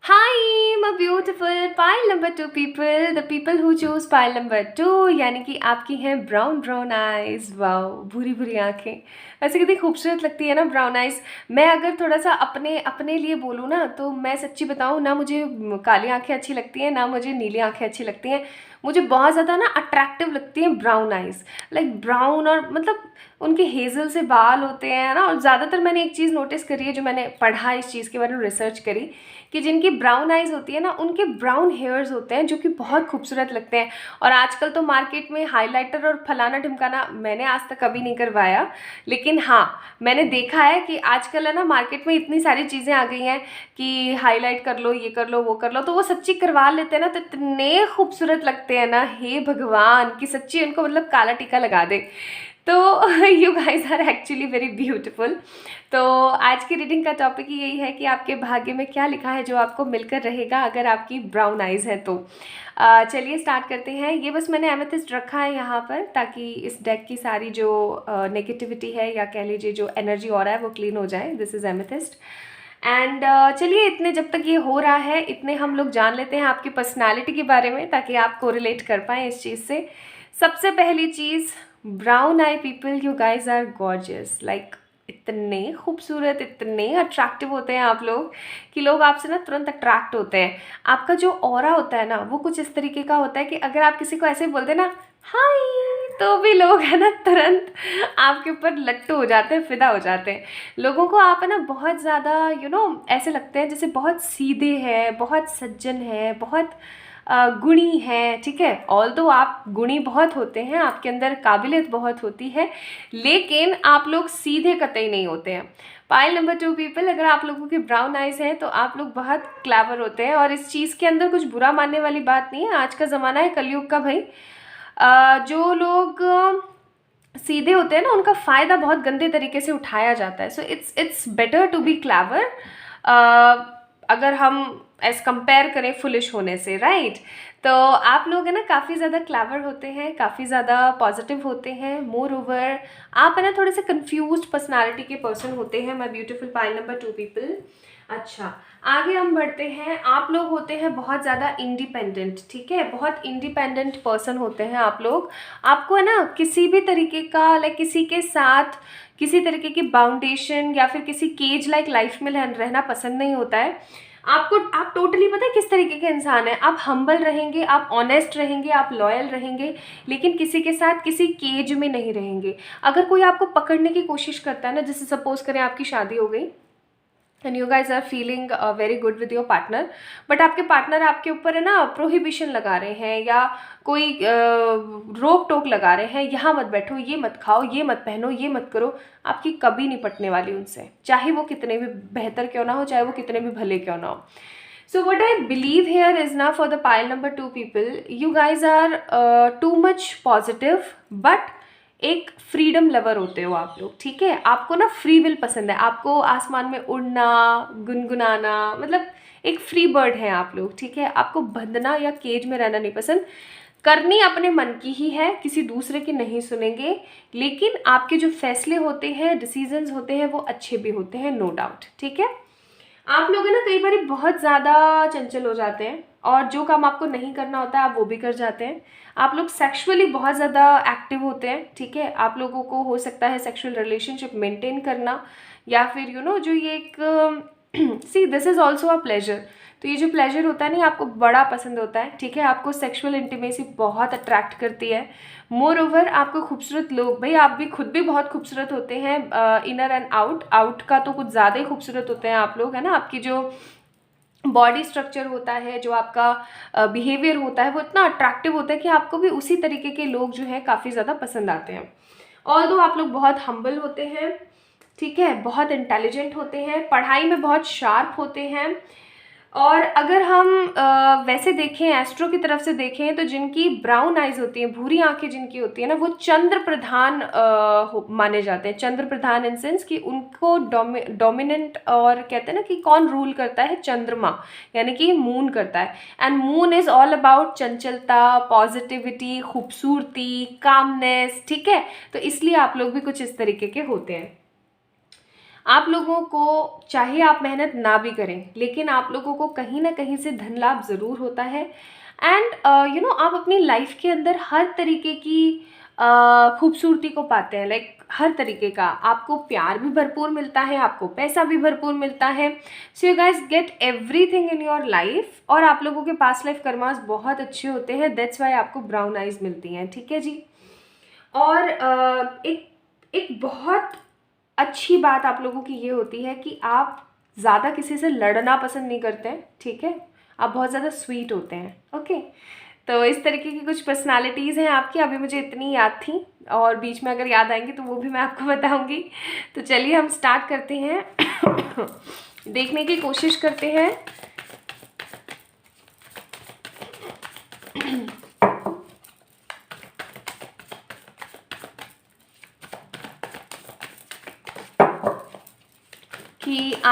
Hi, my beautiful pile number 2 people, the people who choose pile number 2, यानी कि आपकी हैं ब्राउन आइज। वाओ, भूरी भूरी आँखें, वैसे कितनी खूबसूरत लगती है ना ब्राउन आइज। मैं अगर थोड़ा सा अपने लिए बोलूँ ना, तो मैं सच्ची बताऊँ ना, मुझे काली आँखें अच्छी लगती हैं, ना मुझे नीली आँखें अच्छी लगती हैं। मुझे बहुत ज़्यादा ना अट्रैक्टिव लगती हैं ब्राउन आइज़, लाइक ब्राउन, और मतलब उनके हेज़ल से बाल होते हैं ना। और ज़्यादातर मैंने एक चीज़ नोटिस करी है, जो मैंने पढ़ा इस चीज़ के बारे में, रिसर्च करी, कि जिनकी ब्राउन आइज़ होती है ना, उनके ब्राउन हेयर्स होते हैं जो कि बहुत खूबसूरत लगते हैं। और आजकल तो मार्केट में हाइलाइटर और फलाना ढिमकाना मैंने आज तक कभी नहीं करवाया, लेकिन हाँ मैंने देखा है कि आजकल है ना मार्केट में इतनी सारी चीज़ें आ गई हैं कि हाईलाइट कर लो, ये कर लो, वो कर लो, तो वो सच्ची करवा लेते हैं ना, तो इतने खूबसूरत लगते हैं ना, हे भगवान, कि सच्ची उनको मतलब काला टीका लगा दे। तो you guys are actually very beautiful. तो आज की रीडिंग का टॉपिक ही यही है कि आपके भाग्य में क्या लिखा है जो आपको मिलकर रहेगा अगर आपकी ब्राउन आइज है तो। चलिए स्टार्ट करते हैं। ये बस मैंने एमेथिस्ट रखा है यहाँ पर ताकि इस डेक की सारी जो नेगेटिविटी है या कह लीजिए जो एनर्जी और है वो क्लीन हो जाए। This is amethyst. एंड चलिए इतने जब तक ये हो रहा है इतने हम लोग जान लेते हैं आपकी पर्सनालिटी के बारे में ताकि आप कोरिलेट कर पाएँ इस चीज़ से। सबसे पहली चीज़, brown eye people, you guys are gorgeous. Like इतने खूबसूरत, इतने अट्रैक्टिव होते हैं आप लोग कि लोग आपसे ना तुरंत अट्रैक्ट होते हैं। आपका जो ऑरा होता है ना वो कुछ इस तरीके का होता है कि अगर आप किसी को ऐसे बोलते ना हाय तो भी लोग है ना तुरंत आपके ऊपर लट्टू हो जाते हैं, फिदा हो जाते हैं। लोगों को आप है ना बहुत ज़्यादा ऐसे लगते हैं जैसे बहुत सीधे हैं, बहुत सज्जन हैं, बहुत गुणी हैं। ठीक है, ऑल दो आप गुणी बहुत होते हैं, आपके अंदर काबिलियत बहुत होती है, लेकिन आप लोग सीधे कतई नहीं होते हैं। पाइल नंबर 2 पीपल, अगर आप लोगों की ब्राउन आइज हैं तो आप लोग बहुत क्लेवर होते हैं और इस चीज़ के अंदर कुछ बुरा मानने वाली बात नहीं है। आज का ज़माना है कलयुग का भाई। जो लोग सीधे होते हैं ना उनका फ़ायदा बहुत गंदे तरीके से उठाया जाता है। So it's better to be clever अगर हम एज कंपेयर करें फुलिश होने से, राइट। तो आप लोग है ना काफ़ी ज़्यादा क्लेवर होते हैं, काफ़ी ज़्यादा पॉजिटिव होते हैं। मोर ओवर आप है ना थोड़े से कंफ्यूज्ड पर्सनालिटी के पर्सन होते हैं। My beautiful pile number 2 people. अच्छा, आगे हम बढ़ते हैं। आप लोग होते हैं बहुत ज़्यादा इंडिपेंडेंट। ठीक है, बहुत इंडिपेंडेंट पर्सन होते हैं आप लोग। आपको है ना किसी भी तरीके का लाइक किसी के साथ किसी तरीके की बाउंडेशन या फिर किसी केज लाइक लाइफ में रहना पसंद नहीं होता है आपको। आप टोटली पता है किस तरीके के इंसान हैं। आप हम्बल रहेंगे, आप ऑनेस्ट रहेंगे, आप लॉयल रहेंगे, लेकिन किसी के साथ किसी केज में नहीं रहेंगे। अगर कोई आपको पकड़ने की कोशिश करता है ना, जैसे सपोज करें आपकी शादी हो गई and you guys are feeling very good with your partner, but आपके पार्टनर आपके ऊपर है ना प्रोहिबिशन लगा रहे हैं या कोई रोक टोक लगा रहे हैं, यहाँ मत बैठो, ये मत खाओ, ये मत पहनो, ये मत करो। आपकी कभी नहीं पटने वाली उनसे, चाहे वो कितने भी बेहतर क्यों ना हो, चाहे वो कितने भी भले क्यों ना हो। So what I believe here is now for the pile number 2 people, you guys are too much positive, but एक फ्रीडम लवर होते हो आप लोग। ठीक है, आपको ना फ्री विल पसंद है, आपको आसमान में उड़ना, गुनगुनाना, मतलब एक फ्री बर्ड है आप लोग। ठीक है, आपको बंधना या केज में रहना नहीं पसंद। करनी अपने मन की ही है, किसी दूसरे की नहीं सुनेंगे, लेकिन आपके जो फैसले होते हैं, डिसीजंस होते हैं, वो अच्छे भी होते हैं, नो डाउट। ठीक है, आप लोग है ना कई बार बहुत ज़्यादा चंचल हो जाते हैं और जो काम आपको नहीं करना होता है आप वो भी कर जाते हैं। आप लोग सेक्सुअली बहुत ज़्यादा एक्टिव होते हैं। ठीक है, आप लोगों को हो सकता है सेक्सुअल रिलेशनशिप मेंटेन करना या फिर जो ये एक see this is also a pleasure. तो ये जो प्लेजर होता है ना आपको बड़ा पसंद होता है। ठीक है, आपको सेक्सुअल इंटीमेसी बहुत अट्रैक्ट करती है। मोर ओवर आपको खूबसूरत लोग, भाई आप भी खुद भी बहुत खूबसूरत होते हैं, इनर एंड आउट। आउट का तो कुछ ज़्यादा ही खूबसूरत होते हैं आप लोग, है ना। आपकी जो बॉडी स्ट्रक्चर होता है, जो आपका बिहेवियर होता है, वो इतना अट्रैक्टिव होता है कि आपको भी उसी तरीके के लोग जो है काफ़ी ज़्यादा पसंद आते हैं। ऑल्दो आप लोग बहुत हम्बल होते हैं। ठीक है, बहुत इंटेलिजेंट होते हैं, पढ़ाई में बहुत शार्प होते हैं। और अगर हम वैसे देखें, एस्ट्रो की तरफ से देखें, तो जिनकी ब्राउन आइज होती हैं, भूरी आंखें जिनकी होती है ना, वो चंद्र प्रधान माने जाते हैं। चंद्र प्रधान इन सेंस कि उनको डोमिनेंट, और कहते हैं ना कि कौन रूल करता है, चंद्रमा, यानी कि मून करता है। And moon is all about चंचलता, पॉजिटिविटी, खूबसूरती, कामनेस। ठीक है, तो इसलिए आप लोग भी कुछ इस तरीके के होते हैं। आप लोगों को चाहे आप मेहनत ना भी करें, लेकिन आप लोगों को कहीं ना कहीं से धन लाभ ज़रूर होता है। एंड आप अपनी लाइफ के अंदर हर तरीके की खूबसूरती को पाते हैं। लाइक हर तरीके का आपको प्यार भी भरपूर मिलता है, आपको पैसा भी भरपूर मिलता है। सो you guys get everything in your life. और आप लोगों के पास्ट लाइफ कर्मास बहुत अच्छे होते हैं, दैट्स वाई आपको ब्राउन आइज मिलती हैं। ठीक है जी। और एक बहुत अच्छी बात आप लोगों की ये होती है कि आप ज़्यादा किसी से लड़ना पसंद नहीं करते हैं। ठीक है, आप बहुत ज़्यादा स्वीट होते हैं। ओके, तो इस तरीके की कुछ पर्सनालिटीज़ हैं आपकी। अभी मुझे इतनी याद थी और बीच में अगर याद आएंगी तो वो भी मैं आपको बताऊंगी। तो चलिए हम स्टार्ट करते हैं देखने की कोशिश करते हैं।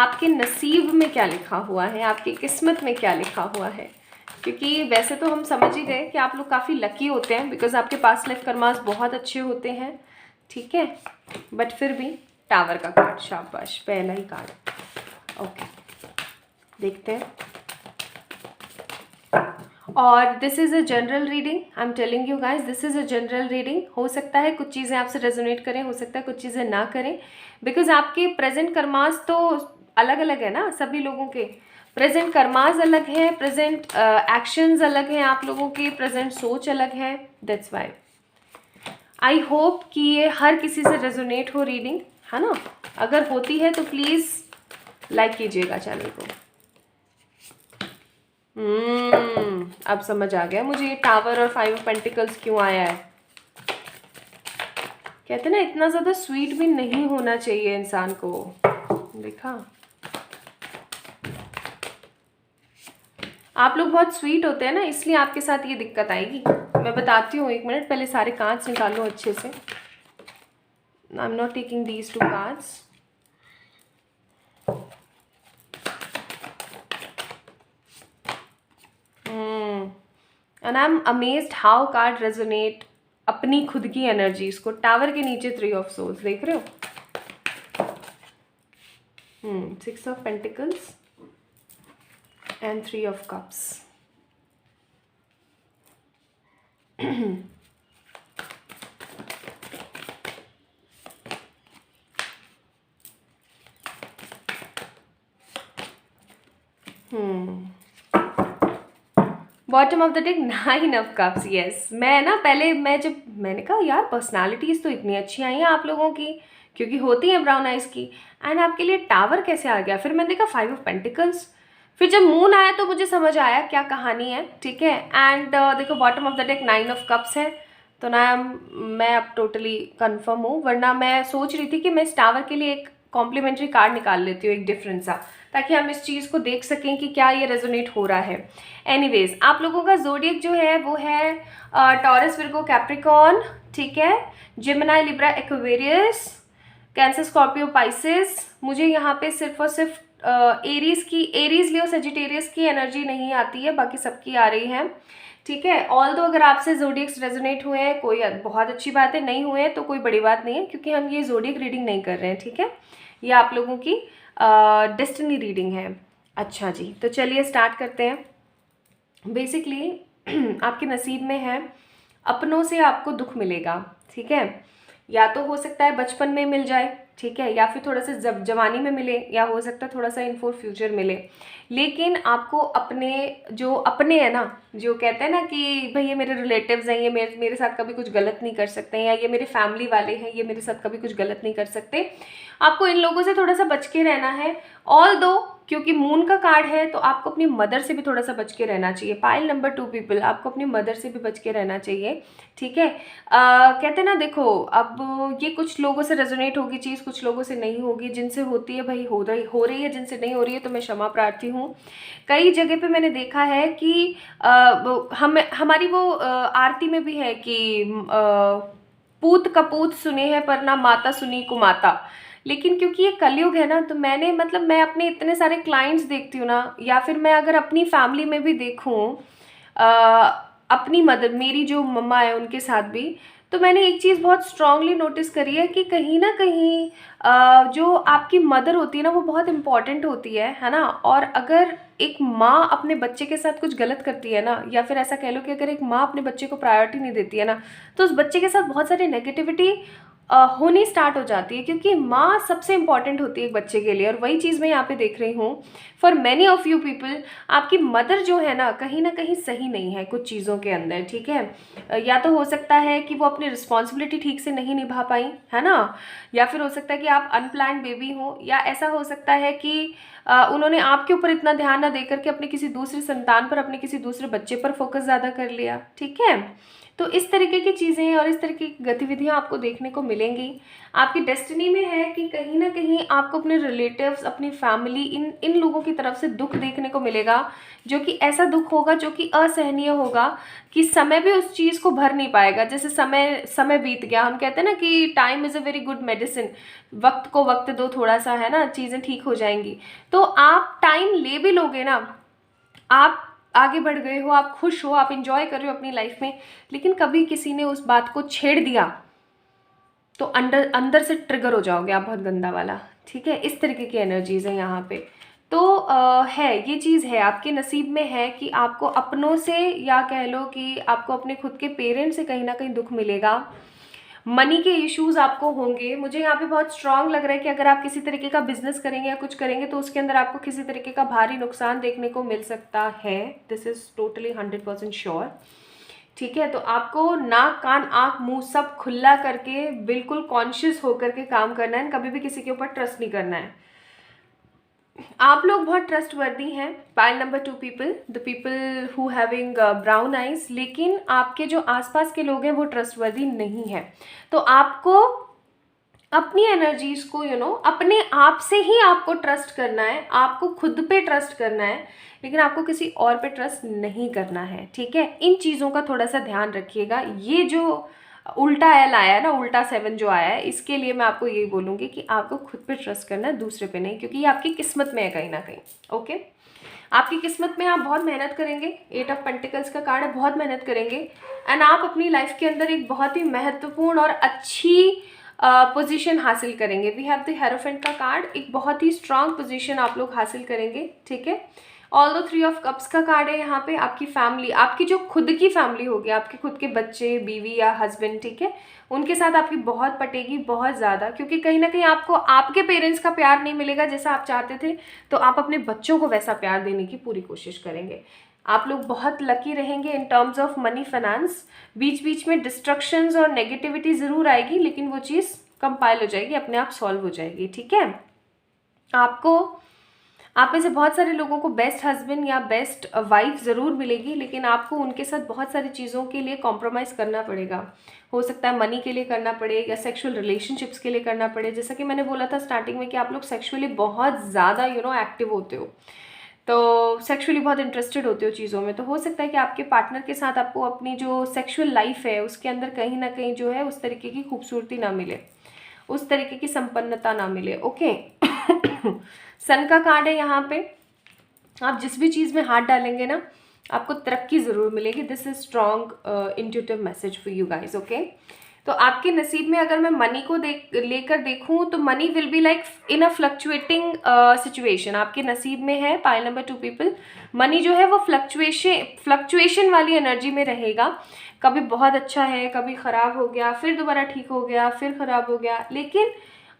आपके नसीब में क्या लिखा हुआ है, आपकी किस्मत में क्या लिखा हुआ है। क्योंकि वैसे तो हम समझ ही गए कि आप लोग काफ़ी लकी होते हैं, बिकॉज आपके पास लाइफ कर्मास बहुत अच्छे होते हैं, ठीक है। बट फिर भी टावर का कार्ड, शाबाश, पहला ही कार्ड। ओके, देखते हैं। और this is a general reading, I am telling you guys, this is a general reading. हो सकता है कुछ चीज़ें आपसे रेजोनेट करें, हो सकता है कुछ चीज़ें ना करें, बिकॉज आपके प्रेजेंट कर्मास तो अलग अलग है ना, सभी लोगों के प्रेजेंट कर्मास अलग है, प्रेजेंट एक्शंस अलग हैं, आप लोगों की प्रेजेंट सोच अलग है। दैट्स वाई आई होप कि ये हर किसी से रेजोनेट हो रीडिंग, है ना। अगर होती है तो प्लीज़ लाइक कीजिएगा चैनल को। अब समझ आ गया मुझे ये टावर और 5 ऑफ पेंटिकल्स क्यों आया है। कहते हैं ना, इतना ज़्यादा स्वीट भी नहीं होना चाहिए इंसान को। देखा, आप लोग बहुत स्वीट होते हैं ना, इसलिए आपके साथ ये दिक्कत आएगी। मैं बताती हूँ, 1 मिनट, पहले सारे कार्ड्स निकालो अच्छे से। I am not taking these 2 cards. And I am amazed how card resonate अपनी खुद की एनर्जीज को। टावर के नीचे 3 ऑफ सोल्स देख रहे हो, 6 of pentacles and 3 of cups. Bottom of the deck 9 of cups. Yes, मैं ना पहले मैंने कहा यार पर्सनालिटीज़ तो इतनी अच्छी आई हैं आप लोगों की, क्योंकि होती हैं ब्राउन आइज की, एंड आपके लिए टावर कैसे आ गया। फिर मैंने देखा 5 ऑफ पेंटिकल्स, फिर जब मून आया तो मुझे समझ आया क्या कहानी है, ठीक है। एंड देखो bottom of the deck 9 of cups है, तो ना मैं अब टोटली कन्फर्म हूँ, वरना मैं सोच रही थी कि मैं इस टावर के लिए एक कॉम्प्लीमेंट्री कार्ड निकाल लेती हूँ, एक डिफरेंट सा, ताकि हम इस चीज़ को देख सकें कि क्या ये रेजोनेट हो रहा है। एनीवेज, आप लोगों का ज़ोडिएक जो है वो है टॉरस, विर्गो, कैप्रिकॉर्न, ठीक है, Gemini, Libra, Aquarius, cancer, Scorpio, Pisces. मुझे यहाँ पे सिर्फ और सिर्फ एरीज, लियो, सेजिटेरियस की एनर्जी नहीं आती है, बाकी सबकी आ रही है, ठीक है। ऑल दो अगर आपसे जोडियक्स रेजोनेट हुए हैं, कोई बहुत अच्छी बात है, नहीं हुए तो कोई बड़ी बात नहीं है, क्योंकि हम ये जोडियक रीडिंग नहीं कर रहे हैं, ठीक है। ये आप लोगों की डेस्टिनी रीडिंग है। अच्छा जी, तो चलिए स्टार्ट करते हैं। बेसिकली आपके नसीब में है, अपनों से आपको दुख मिलेगा, ठीक है। या तो हो सकता है बचपन में मिल जाए, ठीक है, या फिर थोड़ा सा जब जवानी में मिले, या हो सकता है थोड़ा सा इन फॉर फ्यूचर मिले, लेकिन आपको अपने हैं ना, जो कहते हैं ना कि भाई ये मेरे रिलेटिव्स हैं, ये मेरे साथ कभी कुछ गलत नहीं कर सकते, या ये मेरे फैमिली वाले हैं, ये मेरे साथ कभी कुछ गलत नहीं कर सकते, आपको इन लोगों से थोड़ा सा बच के रहना है। ऑल दो क्योंकि मून का कार्ड है, तो आपको अपनी मदर से भी थोड़ा सा बच के रहना चाहिए। पाइल नंबर 2 पीपल, आपको अपनी मदर से भी बच के रहना चाहिए, ठीक है। कहते हैं ना, देखो अब ये कुछ लोगों से रेजोनेट होगी चीज़, कुछ लोगों से नहीं होगी। जिनसे होती है भाई हो रही है, जिनसे नहीं हो रही है तो मैं क्षमा प्रार्थी हूँ। कई जगह पे मैंने देखा है कि हमारी वो आरती में भी है कि पूत कपूत सुने हैं पर ना माता सुनी कुमाता। लेकिन क्योंकि ये कलयुग है ना, तो मैं अपने इतने सारे क्लाइंट्स देखती हूँ ना, या फिर मैं अगर अपनी फैमिली में भी देखूँ, अपनी मदर, मेरी जो मम्मा है उनके साथ भी, तो मैंने एक चीज़ बहुत स्ट्रांगली नोटिस करी है कि कहीं ना कहीं जो आपकी मदर होती है ना, वो बहुत इम्पॉर्टेंट होती है ना। और अगर एक माँ अपने बच्चे के साथ कुछ गलत करती है ना, या फिर ऐसा कह लो कि अगर एक माँ अपने बच्चे को प्रायोरिटी नहीं देती है ना, तो उस बच्चे के साथ बहुत सारी नेगेटिविटी होनी स्टार्ट हो जाती है, क्योंकि माँ सबसे इंपॉर्टेंट होती है एक बच्चे के लिए। और वही चीज़ मैं यहाँ पे देख रही हूँ for many of you people, आपकी मदर जो है ना कहीं सही नहीं है कुछ चीज़ों के अंदर, ठीक है। या तो हो सकता है कि वो अपनी रिस्पॉन्सिबिलिटी ठीक से नहीं निभा पाई, है ना, या फिर हो सकता है कि आप अनप्लान्ड बेबी हो, या ऐसा हो सकता है कि उन्होंने आपके ऊपर इतना ध्यान ना देकर के अपने किसी दूसरी संतान पर, अपने किसी दूसरे बच्चे पर फोकस ज़्यादा कर लिया, ठीक है। तो इस तरीके की चीज़ें और इस तरीके की गतिविधियाँ आपको देखने को मिलेंगी। आपकी डेस्टिनी में है कि कहीं ना कहीं आपको अपने रिलेटिव्स, अपनी फैमिली, इन इन लोगों की तरफ से दुख देखने को मिलेगा, जो कि ऐसा दुख होगा जो कि असहनीय होगा, कि समय भी उस चीज़ को भर नहीं पाएगा। जैसे समय समय बीत गया, हम कहते हैं ना कि time is a very good medicine, वक्त को वक्त दो थोड़ा सा, है ना, चीज़ें ठीक हो जाएंगी। तो आप टाइम ले भी लोगे ना, आप आगे बढ़ गए हो, आप खुश हो, आप इंजॉय कर रहे हो अपनी लाइफ में, लेकिन कभी किसी ने उस बात को छेड़ दिया तो अंदर अंदर से ट्रिगर हो जाओगे आप, बहुत गंदा वाला। ठीक है, इस तरीके की एनर्जीज है यहाँ पे। तो है, ये चीज़ है आपके नसीब में, है कि आपको अपनों से, या कह लो कि आपको अपने खुद के पेरेंट्स से कहीं ना कहीं दुख मिलेगा। मनी के इश्यूज आपको होंगे। मुझे यहाँ पे बहुत स्ट्रांग लग रहा है कि अगर आप किसी तरीके का बिजनेस करेंगे या कुछ करेंगे तो उसके अंदर आपको किसी तरीके का भारी नुकसान देखने को मिल सकता है। This is totally 100% sure. ठीक है, तो आपको नाक कान आंख मुंह सब खुला करके बिल्कुल कॉन्शियस होकर के काम करना है, कभी भी किसी के ऊपर ट्रस्ट नहीं करना है। आप लोग बहुत ट्रस्टवर्दी हैं, pile number 2 people, the people who having brown eyes, लेकिन आपके जो आसपास के लोग हैं वो ट्रस्टवर्दी नहीं है। तो आपको अपनी एनर्जीज को अपने आप से ही आपको ट्रस्ट करना है, आपको खुद पे ट्रस्ट करना है, लेकिन आपको किसी और पे ट्रस्ट नहीं करना है। ठीक है, इन चीज़ों का थोड़ा सा ध्यान रखिएगा। ये जो उल्टा एल आया है ना, उल्टा 7 जो आया है, इसके लिए मैं आपको यही बोलूँगी कि आपको खुद पे ट्रस्ट करना है, दूसरे पे नहीं, क्योंकि ये आपकी किस्मत में है कहीं ना कहीं। ओके, आपकी किस्मत में आप बहुत मेहनत करेंगे। 8 ऑफ पेंटिकल्स का कार्ड है, बहुत मेहनत करेंगे, एंड आप अपनी लाइफ के अंदर एक बहुत ही महत्वपूर्ण और अच्छी पोजीशन हासिल करेंगे। वी हैव द हेरोफेंट का कार्ड, एक बहुत ही स्ट्रांग पोजीशन आप लोग हासिल करेंगे। ठीक है, ऑल द 3 ऑफ कप्स का कार्ड है यहाँ पे। आपकी फैमिली, आपकी जो खुद की फैमिली होगी, आपके खुद के बच्चे, बीवी या हस्बैंड, ठीक है, उनके साथ आपकी बहुत पटेगी, बहुत ज़्यादा, क्योंकि कहीं ना कहीं आपको आपके पेरेंट्स का प्यार नहीं मिलेगा जैसा आप चाहते थे, तो आप अपने बच्चों को वैसा प्यार देने की पूरी कोशिश करेंगे। आप लोग बहुत लकी रहेंगे in terms of money finance. बीच बीच में डिस्ट्रक्शंस और नेगेटिविटी ज़रूर आएगी, लेकिन वो चीज़ कंपाइल हो जाएगी, अपने आप सॉल्व हो जाएगी। ठीक है, आपको आप में से बहुत सारे लोगों को बेस्ट हस्बैंड या बेस्ट वाइफ ज़रूर मिलेगी, लेकिन आपको उनके साथ बहुत सारी चीज़ों के लिए कॉम्प्रोमाइज़ करना पड़ेगा। हो सकता है मनी के लिए करना पड़े, या सेक्सुअल रिलेशनशिप्स के लिए करना पड़े। जैसा कि मैंने बोला था स्टार्टिंग में कि आप लोग सेक्सुअली बहुत ज़्यादा एक्टिव होते हो, तो सेक्सुअली बहुत इंटरेस्टेड होते हो चीज़ों में, तो हो सकता है कि आपके पार्टनर के साथ आपको अपनी जो सेक्सुअल लाइफ है उसके अंदर कहीं ना कहीं जो है उस तरीके की खूबसूरती ना मिले, उस तरीके की संपन्नता ना मिले। ओके सन का कार्ड है यहाँ पे। आप जिस भी चीज़ में हाथ डालेंगे ना, आपको तरक्की ज़रूर मिलेगी। This is strong intuitive message for you guys. Okay, तो आपके नसीब में अगर मैं मनी को लेकर देखूं तो money will be like in a fluctuating situation. आपके नसीब में है पाइल नंबर 2 पीपल, मनी जो है वो फ्लक्चुएशन वाली एनर्जी में रहेगा। कभी बहुत अच्छा है, कभी ख़राब हो गया, फिर दोबारा ठीक हो गया, फिर ख़राब हो गया, लेकिन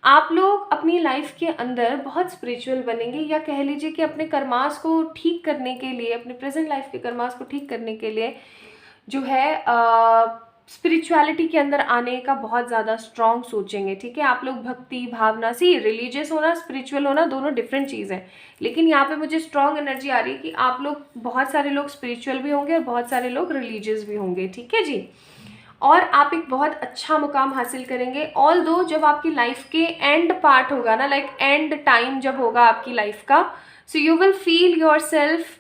आप लोग अपनी लाइफ के अंदर बहुत स्पिरिचुअल बनेंगे, या कह लीजिए कि अपने कर्मास को ठीक करने के लिए, अपने प्रेजेंट लाइफ के कर्मास को ठीक करने के लिए जो है स्पिरिचुअलिटी के अंदर आने का बहुत ज़्यादा स्ट्रॉन्ग सोचेंगे। ठीक है, आप लोग भक्ति भावना सी, रिलीजियस होना, स्पिरिचुअल होना, दोनों डिफरेंट चीज़ है, लेकिन यहाँ पे मुझे स्ट्रॉन्ग एनर्जी आ रही है कि आप लोग, बहुत सारे लोग स्पिरिचुअल भी होंगे और बहुत सारे लोग रिलीजियस भी होंगे। ठीक है जी, और आप एक बहुत अच्छा मुकाम हासिल करेंगे। ऑल दो जब आपकी लाइफ के एंड पार्ट होगा ना, लाइक एंड टाइम जब होगा आपकी लाइफ का, so you will feel yourself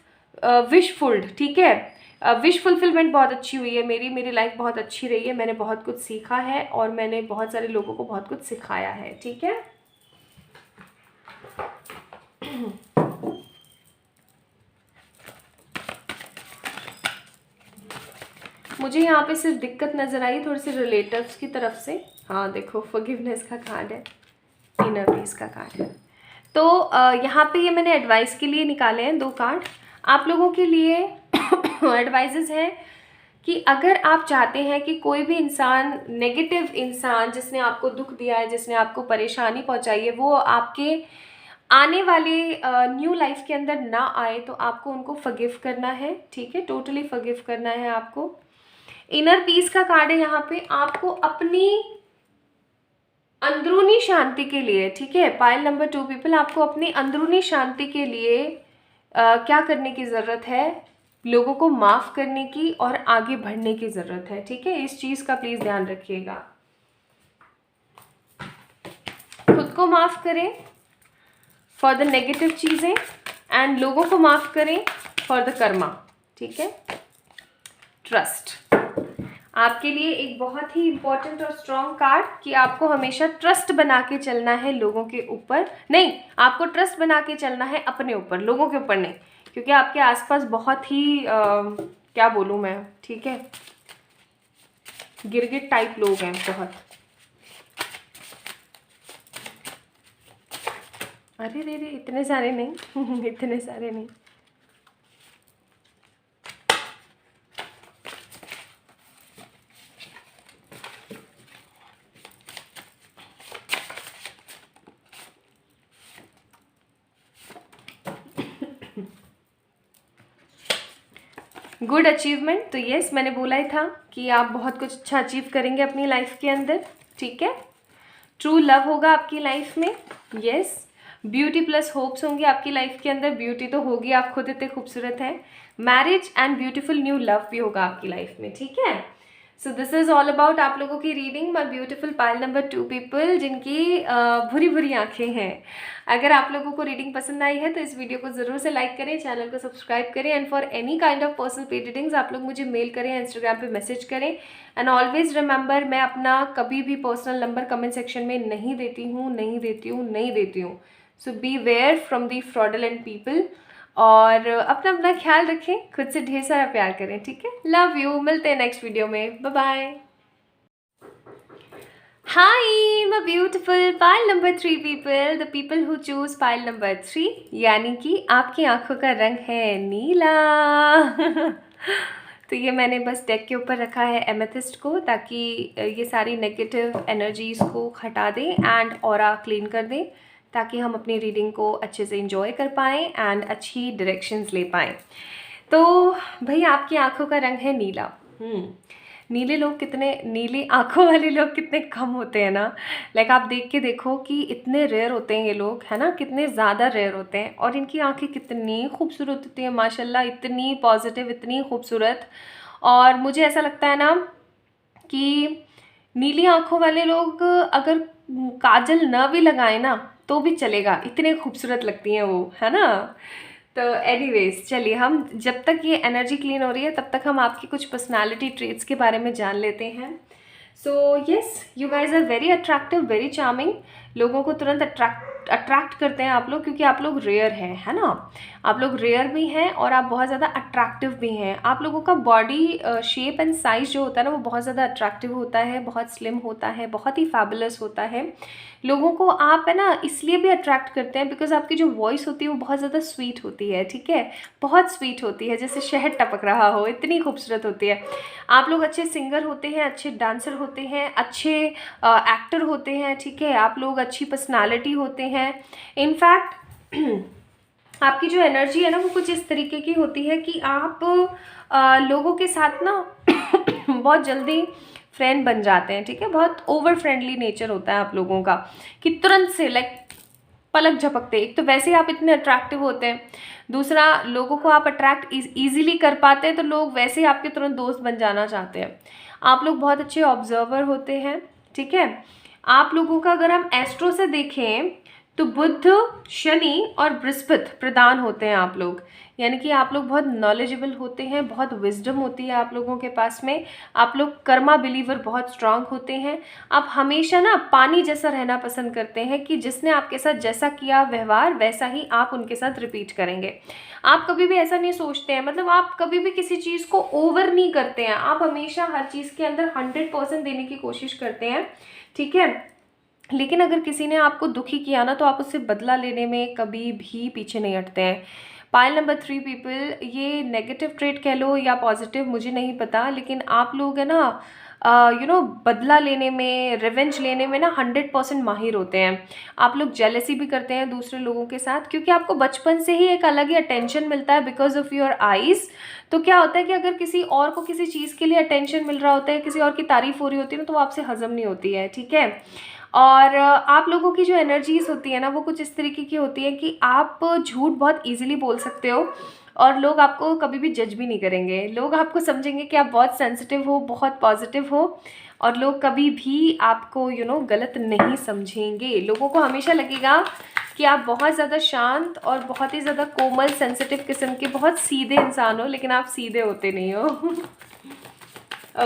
wishful. ठीक है, विश फुलफिलमेंट बहुत अच्छी हुई है, मेरी लाइफ बहुत अच्छी रही है, मैंने बहुत कुछ सीखा है और मैंने बहुत सारे लोगों को बहुत कुछ सिखाया है। ठीक है, मुझे यहाँ पे सिर्फ दिक्कत नज़र आई थोड़ी सी रिलेटिव्स की तरफ से। हाँ देखो, फॉरगिवनेस का कार्ड है, इनर पीस का कार्ड है। तो यहाँ पे ये मैंने एडवाइस के लिए निकाले हैं 2 कार्ड आप लोगों के लिए। एडवाइजेस हैं कि अगर आप चाहते हैं कि कोई भी इंसान, नेगेटिव इंसान जिसने आपको दुख दिया है, जिसने आपको परेशानी पहुँचाई है, वो आपके आने वाले न्यू लाइफ के अंदर ना आए, तो आपको उनको फॉरगिव करना है। ठीक है, टोटली फॉरगिव करना है आपको। इनर पीस का कार्ड है यहाँ पे। आपको अपनी अंदरूनी शांति के लिए, ठीक है, पाइल नंबर 2 पीपल, आपको अपनी अंदरूनी शांति के लिए क्या करने की ज़रूरत है, लोगों को माफ़ करने की और आगे बढ़ने की ज़रूरत है, ठीक है। इस चीज़ का प्लीज़ ध्यान रखिएगा। खुद को माफ़ करें फॉर द नेगेटिव चीज़ें एंड लोगों को माफ़ करें फॉर द कर्मा, ठीक है। ट्रस्ट आपके लिए एक बहुत ही इम्पोर्टेंट और स्ट्रॉन्ग कार्ड कि आपको हमेशा ट्रस्ट बना के चलना है लोगों के ऊपर नहीं, आपको ट्रस्ट बना के चलना है अपने ऊपर, लोगों के ऊपर नहीं, क्योंकि आपके आसपास बहुत ही क्या बोलूँ मैं, ठीक है, गिरगिट टाइप लोग हैं बहुत। अरे रे रे, इतने सारे नहीं इतने सारे नहीं। गुड अचीवमेंट, तो यस मैंने बोला ही था कि आप बहुत कुछ अच्छा अचीव करेंगे अपनी लाइफ के अंदर, ठीक है। ट्रू लव होगा आपकी लाइफ में, यस। ब्यूटी प्लस होप्स होंगी आपकी लाइफ के अंदर, ब्यूटी तो होगी, आप खुद इतने खूबसूरत हैं। Marriage and beautiful new love भी होगा आपकी लाइफ में, ठीक है। So this is all about आप लोगों की reading my beautiful pile number 2 people जिनकी भूरी भूरी आंखें हैं। अगर आप लोगों को रीडिंग पसंद आई है तो इस वीडियो को ज़रूर से लाइक करें, चैनल को सब्सक्राइब करें and for any kind of personal paid readings आप लोग मुझे मेल करें, इंस्टाग्राम पे मैसेज करें। एंड ऑलवेज रिमेंबर, मैं अपना कभी भी पर्सनल नंबर कमेंट सेक्शन में नहीं देती हूँ। So beware from the fraudulent people और अपना अपना ख्याल रखें, खुद से ढेर सारा प्यार करें, ठीक है। लव यू, मिलते हैं नेक्स्ट वीडियो में, bye bye. Hi my beautiful pile number 3 people, the people who choose pile number 3, यानी कि आपकी आंखों का रंग है नीला तो ये मैंने बस डेक के ऊपर रखा है एमेथिस्ट को, ताकि ये सारी नेगेटिव एनर्जीज को हटा दें एंड ऑरा क्लीन कर दें, ताकि हम अपनी रीडिंग को अच्छे से एंजॉय कर पाएँ एंड अच्छी डायरेक्शंस ले पाएँ। तो भाई आपकी आंखों का रंग है नीला। नीले लोग कितने, नीली आंखों वाले लोग कितने कम होते हैं ना। लाइक आप देख के देखो कि इतने रेयर होते हैं ये लोग, है ना, कितने ज़्यादा रेयर होते हैं। और इनकी आंखें कितनी खूबसूरत होती हैं माशाल्लाह, इतनी पॉजिटिव, इतनी खूबसूरत। और मुझे ऐसा लगता है ना कि नीली आंखों वाले लोग अगर काजल न भी लगाए ना तो भी चलेगा, इतने खूबसूरत लगती हैं वो, है ना। तो एनीवेज चलिए, हम जब तक ये एनर्जी क्लीन हो रही है तब तक हम आपकी कुछ पर्सनालिटी ट्रेट्स के बारे में जान लेते हैं। So yes, you guys are very attractive, very charming. लोगों को तुरंत अट्रैक्ट करते हैं आप लोग, क्योंकि आप लोग रेयर हैं, है ना। आप लोग रेयर भी हैं और आप बहुत ज़्यादा अट्रैक्टिव भी हैं। आप लोगों का बॉडी शेप एंड साइज़ जो होता है ना वो बहुत ज़्यादा अट्रैक्टिव होता है, बहुत स्लिम होता है, बहुत ही फैबुलस होता है। लोगों को आप, है ना, इसलिए भी अट्रैक्ट करते हैं बिकॉज आपकी जो वॉइस होती है वो बहुत ज़्यादा स्वीट होती है, ठीक है, बहुत स्वीट होती है, जैसे शहद टपक रहा हो, इतनी खूबसूरत होती है। आप लोग अच्छे सिंगर होते हैं, अच्छे डांसर होते हैं, अच्छे एक्टर होते हैं, ठीक है। आप लोग अच्छी पर्सनालिटी होते हैं। इनफैक्ट आपकी जो एनर्जी है ना वो कुछ इस तरीके की होती है कि आप लोगों के साथ ना बहुत जल्दी फ्रेंड बन जाते हैं, ठीक है। बहुत ओवर फ्रेंडली नेचर होता है आप लोगों का, कि तुरंत से लाइक पलक झपकते, एक तो वैसे ही आप इतने अट्रैक्टिव होते हैं, दूसरा लोगों को आप अट्रैक्ट ईजिली कर पाते हैं, तो लोग वैसे ही आपके तुरंत दोस्त बन जाना चाहते हैं। आप लोग बहुत अच्छे ऑब्जर्वर होते हैं, ठीक है। आप लोगों का अगर हम एस्ट्रो से देखें तो बुध, शनि और बृहस्पति प्रधान होते हैं आप लोग, यानी कि आप लोग बहुत नॉलेजेबल होते हैं, बहुत विजडम होती है आप लोगों के पास में। आप लोग कर्मा बिलीवर बहुत स्ट्रांग होते हैं। आप हमेशा ना पानी जैसा रहना पसंद करते हैं, कि जिसने आपके साथ जैसा किया व्यवहार वैसा ही आप उनके साथ रिपीट करेंगे। आप कभी भी ऐसा नहीं सोचते हैं, मतलब आप कभी भी किसी चीज़ को ओवर नहीं करते हैं, आप हमेशा हर चीज़ के अंदर 100% देने की कोशिश करते हैं, ठीक है। लेकिन अगर किसी ने आपको दुखी किया ना तो आप उससे बदला लेने में कभी भी पीछे नहीं हटते हैं। पाइल नंबर 3 पीपल, ये नेगेटिव ट्रेट कह लो या पॉजिटिव मुझे नहीं पता, लेकिन आप लोग है ना बदला लेने में, रिवेंज लेने में ना 100% माहिर होते हैं। आप लोग जेलसी भी करते हैं दूसरे लोगों के साथ, क्योंकि आपको बचपन से ही एक अलग ही अटेंशन मिलता है बिकॉज ऑफ योर आईज। तो क्या होता है कि अगर किसी और को किसी चीज़ के लिए अटेंशन मिल रहा होता है, किसी और की तारीफ हो रही होती है ना, तो वो आपसे हजम नहीं होती है, ठीक है। और आप लोगों की जो एनर्जीज़ होती है ना, वो कुछ इस तरीके की होती है कि आप झूठ बहुत ईज़िली बोल सकते हो और लोग आपको कभी भी जज भी नहीं करेंगे। लोग आपको समझेंगे कि आप बहुत सेंसिटिव हो, बहुत पॉजिटिव हो, और लोग कभी भी आपको गलत नहीं समझेंगे। लोगों को हमेशा लगेगा कि आप बहुत ज़्यादा शांत और बहुत ही ज़्यादा कोमल, सेंसिटिव किस्म के, बहुत सीधे इंसान हो, लेकिन आप सीधे होते नहीं हो।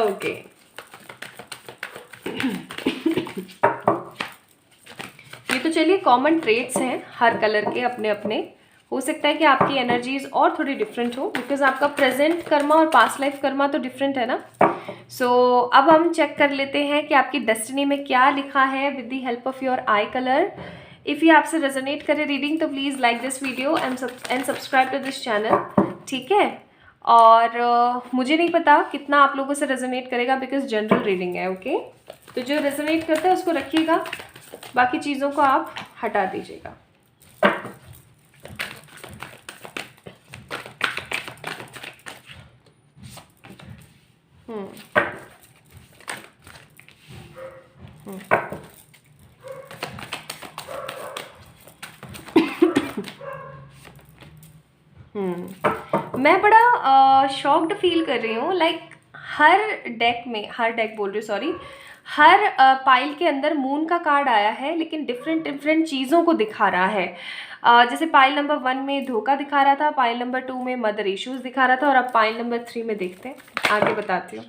ओके। ये तो चलिए कॉमन ट्रेट्स हैं हर कलर के अपने अपने। हो सकता है कि आपकी एनर्जीज और थोड़ी डिफरेंट हो, बिकॉज आपका प्रेजेंट कर्मा और पास्ट लाइफ कर्मा तो डिफरेंट है ना। अब हम चेक कर लेते हैं कि आपकी डेस्टिनी में क्या लिखा है with the help of your eye colour. If ये आपसे रेजोनेट करे रीडिंग तो please like this video and subscribe to this channel, ठीक है। और मुझे नहीं पता कितना आप लोगों से रेजोनेट करेगा, बिकॉज जनरल रीडिंग है, ओके। तो जो रेजोनेट करता है उसको रखिएगा, बाकी चीज़ों को आप हटा दीजिएगा। मैं बड़ा शॉक्ड फील कर रही हूँ, लाइक हर डेक बोल रही हूँ, सॉरी, हर पाइल के अंदर मून का कार्ड आया है, लेकिन डिफरेंट डिफरेंट चीज़ों को दिखा रहा है। जैसे पाइल नंबर 1 में धोखा दिखा रहा था, पाइल नंबर 2 में मदर इश्यूज दिखा रहा था, और अब पाइल नंबर 3 में देखते हैं, आगे बताती हूँ।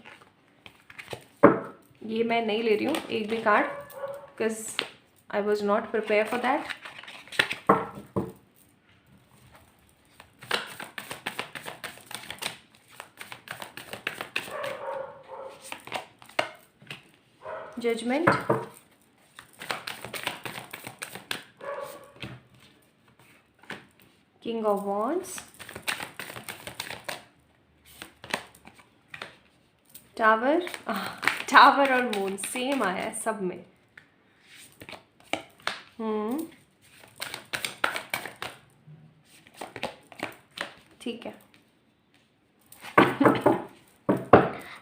ये मैं नहीं ले रही हूँ एक भी card, because I was not prepare for that. Judgement, king of wands, tower, tower और मून सेम आया है सब में। ठीक है।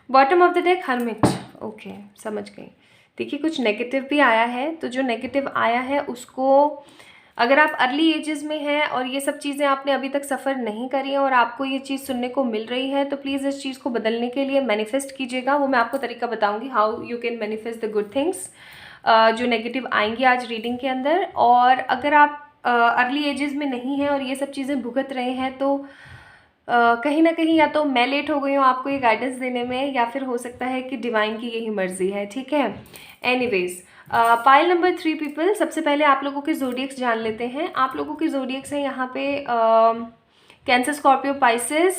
Bottom of the deck hermit, okay, समझ गई। देखिए कुछ नेगेटिव भी आया है, तो जो नेगेटिव आया है उसको, अगर आप अर्ली एजेस में हैं और ये सब चीज़ें आपने अभी तक सफ़र नहीं करी हैं और आपको ये चीज़ सुनने को मिल रही है, तो प्लीज़ इस चीज़ को बदलने के लिए मैनिफेस्ट कीजिएगा। वो मैं आपको तरीका बताऊंगी, how you can manifest the good things जो नेगेटिव आएंगी आज रीडिंग के अंदर। और अगर आप अर्ली एजेस में नहीं हैं और ये सब चीज़ें भुगत रहे हैं, तो कहीं ना कहीं या तो मैं लेट हो गई हूँ आपको ये गाइडेंस देने में, या फिर हो सकता है कि डिवाइन की यही मर्जी है, ठीक है। एनीवेज, पाइल नंबर 3 पीपल, सबसे पहले आप लोगों के जोडियक्स जान लेते हैं। आप लोगों के जोडियक्स हैं यहाँ पे कैंसर, स्कॉर्पियो, पाइसेस,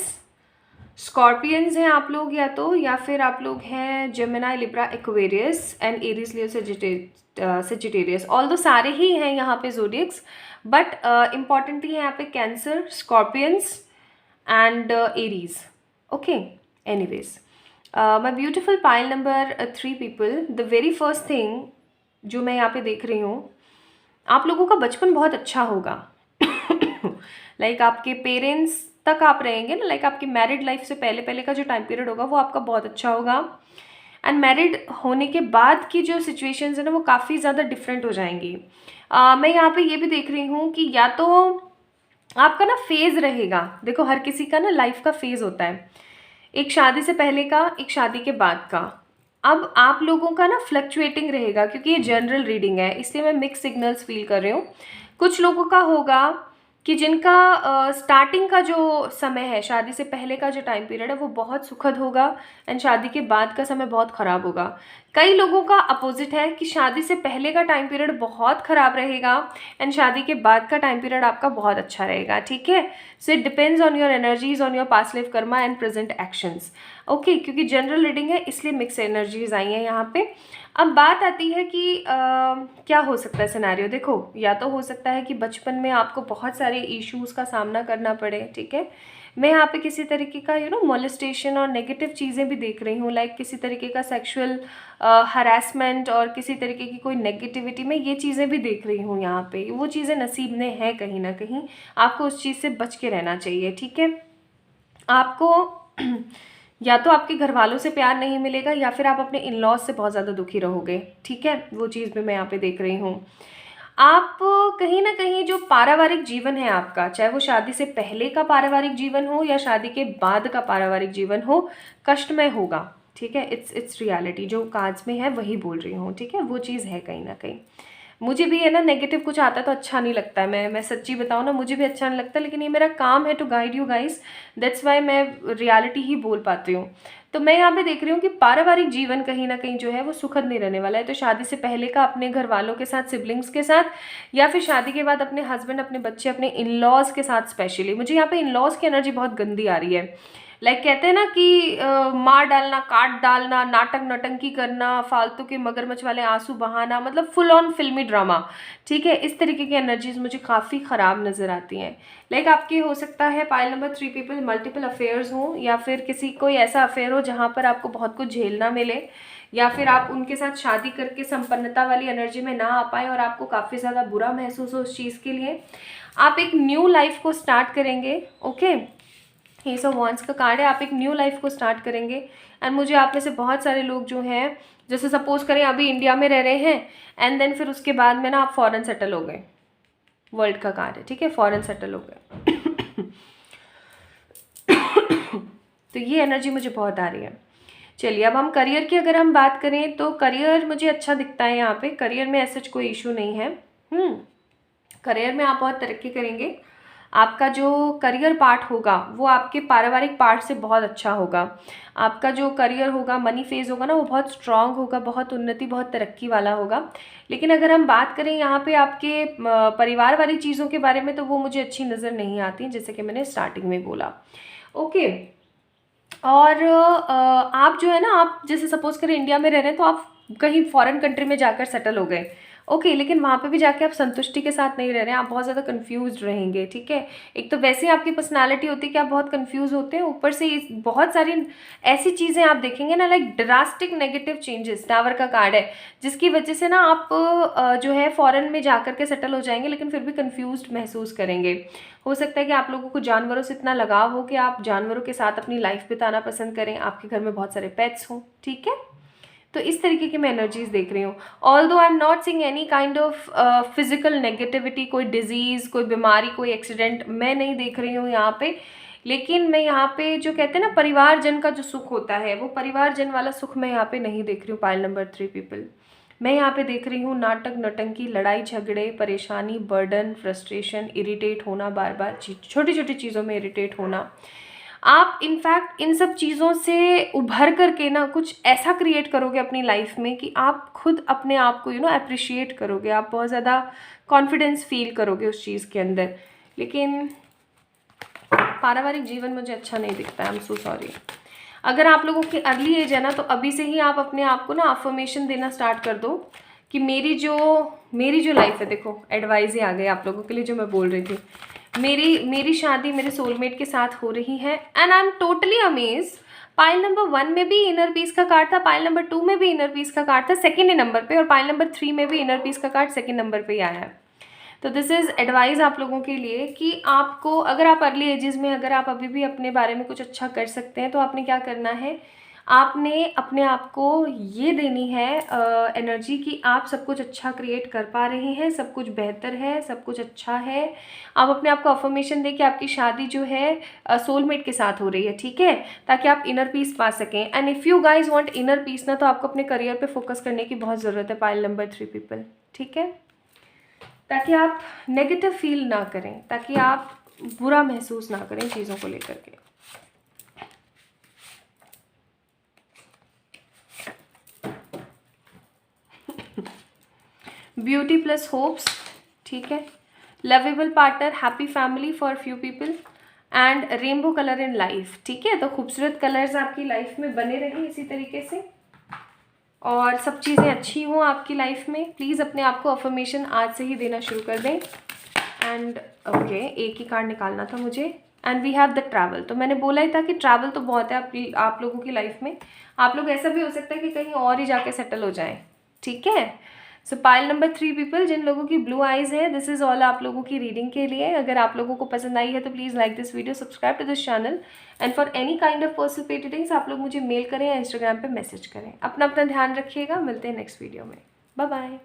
स्कॉर्पियंस हैं आप लोग, या फिर आप लोग हैं Gemini, Libra, Aquarius and Aries, Leo, Sagittarius. All दो सारे ही हैं यहाँ पे जोडियक्स, बट इम्पॉर्टेंटली है यहाँ पे Cancer, Scorpions and Aries, okay. Anyways, my beautiful pile number 3 people, the very first thing जो मैं यहाँ पे देख रही हूँ, आप लोगों का बचपन बहुत अच्छा होगा। लाइक आपके पेरेंट्स तक आप रहेंगे ना, लाइक आपकी मैरिड लाइफ से पहले पहले का जो टाइम पीरियड होगा वो आपका बहुत अच्छा होगा, एंड मैरिड होने के बाद की जो सिचुएशंस है ना वो काफ़ी ज़्यादा डिफरेंट हो जाएंगी। मैं यहाँ पे ये भी देख रही हूँ कि या तो आपका ना फेज़ रहेगा, देखो हर किसी का ना लाइफ का फेज़ होता है, एक शादी से पहले का, एक शादी के बाद का। अब आप लोगों का ना फ्लक्चुएटिंग रहेगा, क्योंकि ये जनरल रीडिंग है इसलिए मैं मिक्स सिग्नल्स फील कर रही हूँ। कुछ लोगों का होगा कि जिनका स्टार्टिंग का जो समय है, शादी से पहले का जो टाइम पीरियड है वो बहुत सुखद होगा, एंड शादी के बाद का समय बहुत ख़राब होगा। कई लोगों का अपोजिट है कि शादी से पहले का टाइम पीरियड बहुत ख़राब रहेगा एंड शादी के बाद का टाइम पीरियड आपका बहुत अच्छा रहेगा, ठीक है। So it depends on your energies, on your past life Karma and present actions, okay. क्योंकि जनरल रीडिंग है इसलिए मिक्स एनर्जीज आई हैं यहाँ पे। अब बात आती है कि क्या हो सकता है सिनेरियो। देखो, या तो हो सकता है कि बचपन में आपको बहुत सारे इश्यूज़ का सामना करना पड़े, ठीक है। मैं यहाँ पे किसी तरीके का मोलेस्टेशन और नेगेटिव चीज़ें भी देख रही हूँ, लाइक किसी तरीके का सेक्सुअल हरासमेंट और किसी तरीके की कोई नेगेटिविटी में ये चीज़ें भी देख रही हूँ यहाँ पे। वो चीज़ें नसीब में है कहीं ना कहीं, आपको उस चीज़ से बच के रहना चाहिए, ठीक है। आपको या तो आपके घर वालों से प्यार नहीं मिलेगा या फिर आप अपने इन लॉज से बहुत ज़्यादा दुखी रहोगे, ठीक है। वो चीज़ भी मैं यहाँ पे देख रही हूँ। आप कहीं ना कहीं जो पारिवारिक जीवन है आपका, चाहे वो शादी से पहले का पारिवारिक जीवन हो या शादी के बाद का पारिवारिक जीवन हो, कष्टमय होगा, ठीक है। इट्स रियलिटी, जो कार्ड्स में है वही बोल रही हूँ, ठीक है। वो चीज़ है कहीं ना कहीं। मुझे भी है ना, नेगेटिव कुछ आता है तो अच्छा नहीं लगता है। मैं सच्ची बताऊँ ना, मुझे भी अच्छा नहीं लगता, लेकिन ये मेरा काम है to guide you guys, that's why मैं रियलिटी ही बोल पाती हूँ। तो मैं यहाँ पे देख रही हूँ कि पारिवारिक जीवन कहीं ना कहीं जो है वो सुखद नहीं रहने वाला है। तो शादी से पहले का अपने घर वालों के साथ, सिबलिंग्स के साथ, या फिर शादी के बाद अपने हस्बैंड, अपने बच्चे, अपने इन लॉज के साथ स्पेशली, मुझे यहाँ पे इन लॉज की एनर्जी बहुत गंदी आ रही है। लाइक कहते हैं ना कि मार डालना, काट डालना, नाटक नटंकी करना, फालतू के मगरमच्छ वाले आंसू बहाना, मतलब फुल ऑन फिल्मी ड्रामा, ठीक है। इस तरीके की एनर्जीज मुझे काफ़ी ख़राब नज़र आती हैं। लाइक आपके हो सकता है pile number 3 people multiple affairs हों, या फिर किसी कोई ऐसा अफेयर हो जहाँ पर आपको बहुत कुछ झेलना मिले, या फिर आप उनके साथ शादी करके संपन्नता वाली एनर्जी में ना आ पाए और आपको काफ़ी ज़्यादा बुरा महसूस हो उस चीज़ के लिए। आप एक न्यू लाइफ को स्टार्ट करेंगे, ओके। एस ऑफ वांड्स का कार्ड है, आप एक न्यू लाइफ को स्टार्ट करेंगे। एंड मुझे आप में से बहुत सारे लोग जो हैं, जैसे सपोज करें अभी इंडिया में रह रहे हैं एंड देन फिर उसके बाद में ना आप फॉरेन सेटल हो गए, वर्ल्ड का कार्ड है, ठीक है, फॉरेन सेटल हो गए। तो ये एनर्जी मुझे बहुत आ रही है। चलिए अब हम करियर की अगर हम बात करें तो करियर मुझे अच्छा दिखता है यहाँ पे। करियर में ऐसा कोई इशू नहीं है। करियर में आप बहुत तरक्की करेंगे। आपका जो करियर पार्ट होगा वो आपके पारिवारिक पार्ट से बहुत अच्छा होगा। आपका जो करियर होगा, मनी फेज होगा ना, वो बहुत स्ट्रांग होगा, बहुत उन्नति, बहुत तरक्की वाला होगा। लेकिन अगर हम बात करें यहाँ पे आपके परिवार वाली चीज़ों के बारे में, तो वो मुझे अच्छी नज़र नहीं आती, जैसे कि मैंने स्टार्टिंग में बोला, ओके। और आप जो है ना, आप जैसे सपोज करें इंडिया में रह रहे हैं तो आप कहीं फॉरेन कंट्री में जाकर सेटल हो गए, ओके। लेकिन वहाँ पे भी जाके आप संतुष्टि के साथ नहीं रह रहे हैं, आप बहुत ज़्यादा कंफ्यूज रहेंगे, ठीक है। एक तो वैसे ही आपकी पर्सनालिटी होती है कि आप बहुत कंफ्यूज होते हैं, ऊपर से बहुत सारी ऐसी चीज़ें आप देखेंगे ना, like drastic negative changes, tower का कार्ड है, जिसकी वजह से ना आप जो है फॉरेन में जाकर के सेटल हो जाएंगे, लेकिन फिर भी कंफ्यूज महसूस करेंगे। हो सकता है कि आप लोगों को जानवरों से इतना लगाव हो कि आप जानवरों के साथ अपनी लाइफ बिताना पसंद करें, आपके घर में बहुत सारे पेट्स हों, ठीक है। तो इस तरीके की मैं एनर्जीज देख रही हूँ। Although I am not seeing any kind of physical negativity, कोई डिजीज़, कोई बीमारी, कोई एक्सीडेंट मैं नहीं देख रही हूँ यहाँ पे। लेकिन मैं यहाँ पे जो कहते हैं ना परिवारजन का जो सुख होता है, वो परिवारजन वाला सुख मैं यहाँ पे नहीं देख रही हूँ। पाइल नंबर 3 पीपल, मैं यहाँ पे देख रही हूँ नाटक नटंकी, लड़ाई झगड़े, परेशानी, बर्डन, फ्रस्ट्रेशन, इरिटेट होना, बार बार छोटी छोटी चीज़ों में इरिटेट होना। आप इनफैक्ट इन सब चीज़ों से उभर करके ना कुछ ऐसा क्रिएट करोगे अपनी लाइफ में कि आप खुद अपने आप को अप्रिशिएट करोगे, आप बहुत ज़्यादा कॉन्फिडेंस फील करोगे उस चीज़ के अंदर। लेकिन पारिवारिक जीवन मुझे अच्छा नहीं दिखता है, आई एम सो सॉरी। अगर आप लोगों की अर्ली एज है ना, तो अभी से ही आप अपने आप को ना अफर्मेशन देना स्टार्ट कर दो कि मेरी जो लाइफ है, देखो एडवाइस ही आ गई आप लोगों के लिए जो मैं बोल रही थी। मेरी शादी मेरे सोलमेट के साथ हो रही है and I am totally amaze. Pile number 1 में भी इनर पीस का कार्ड था, पाइल नंबर 2 में भी इनर पीस का कार्ड था सेकेंड नंबर पे, और पाइल नंबर 3 में भी इनर पीस का कार्ड सेकेंड नंबर पे ही आया है। तो दिस इज़ एडवाइस आप लोगों के लिए कि आपको, अगर आप अर्ली एजेस में, अगर आप अभी भी अपने बारे में कुछ अच्छा कर सकते हैं, तो आपने क्या करना है, आपने अपने आप को ये देनी है एनर्जी कि आप सब कुछ अच्छा क्रिएट कर पा रहे हैं, सब कुछ बेहतर है, सब कुछ अच्छा है। आप अपने आप को अफर्मेशन दें कि आपकी शादी जो है सोलमेट के साथ हो रही है, ठीक है, ताकि आप इनर पीस पा सकें। And if you guys want inner peace ना, तो आपको अपने करियर पे फोकस करने की बहुत ज़रूरत है, पाइल नंबर 3 पीपल, ठीक है, ताकि आप नेगेटिव फील ना करें, ताकि आप बुरा महसूस ना करें चीज़ों को लेकर के। ब्यूटी प्लस होप्स, ठीक है, lovable partner, happy family for few people and rainbow colour in life, ठीक है। तो खूबसूरत कलर्स आपकी लाइफ में बने रहें इसी तरीके से, और सब चीज़ें अच्छी हों आपकी लाइफ में। प्लीज़ अपने आप को अफर्मेशन आज से ही देना शुरू कर दें। एंड ओके, एक ही कार्ड निकालना था मुझे, and we have the travel. तो मैंने बोला ही था कि ट्रैवल तो बहुत है आप लोगों की लाइफ में। आप लोग, ऐसा भी हो सकता है कि कहीं और ही जाके सेटल हो जाएं, ठीक है। सो पाइल नंबर 3 पीपल, जिन लोगों की ब्लू आइज़ है, दिस इज़ ऑल आप लोगों की रीडिंग के लिए। अगर आप लोगों को पसंद आई है तो please like this video, subscribe to this channel, and for any kind of personal pay readings आप लोग मुझे मेल करें या इंस्टाग्राम पे मैसेज करें। अपना ध्यान रखिएगा, मिलते हैं नेक्स्ट वीडियो में। Bye bye.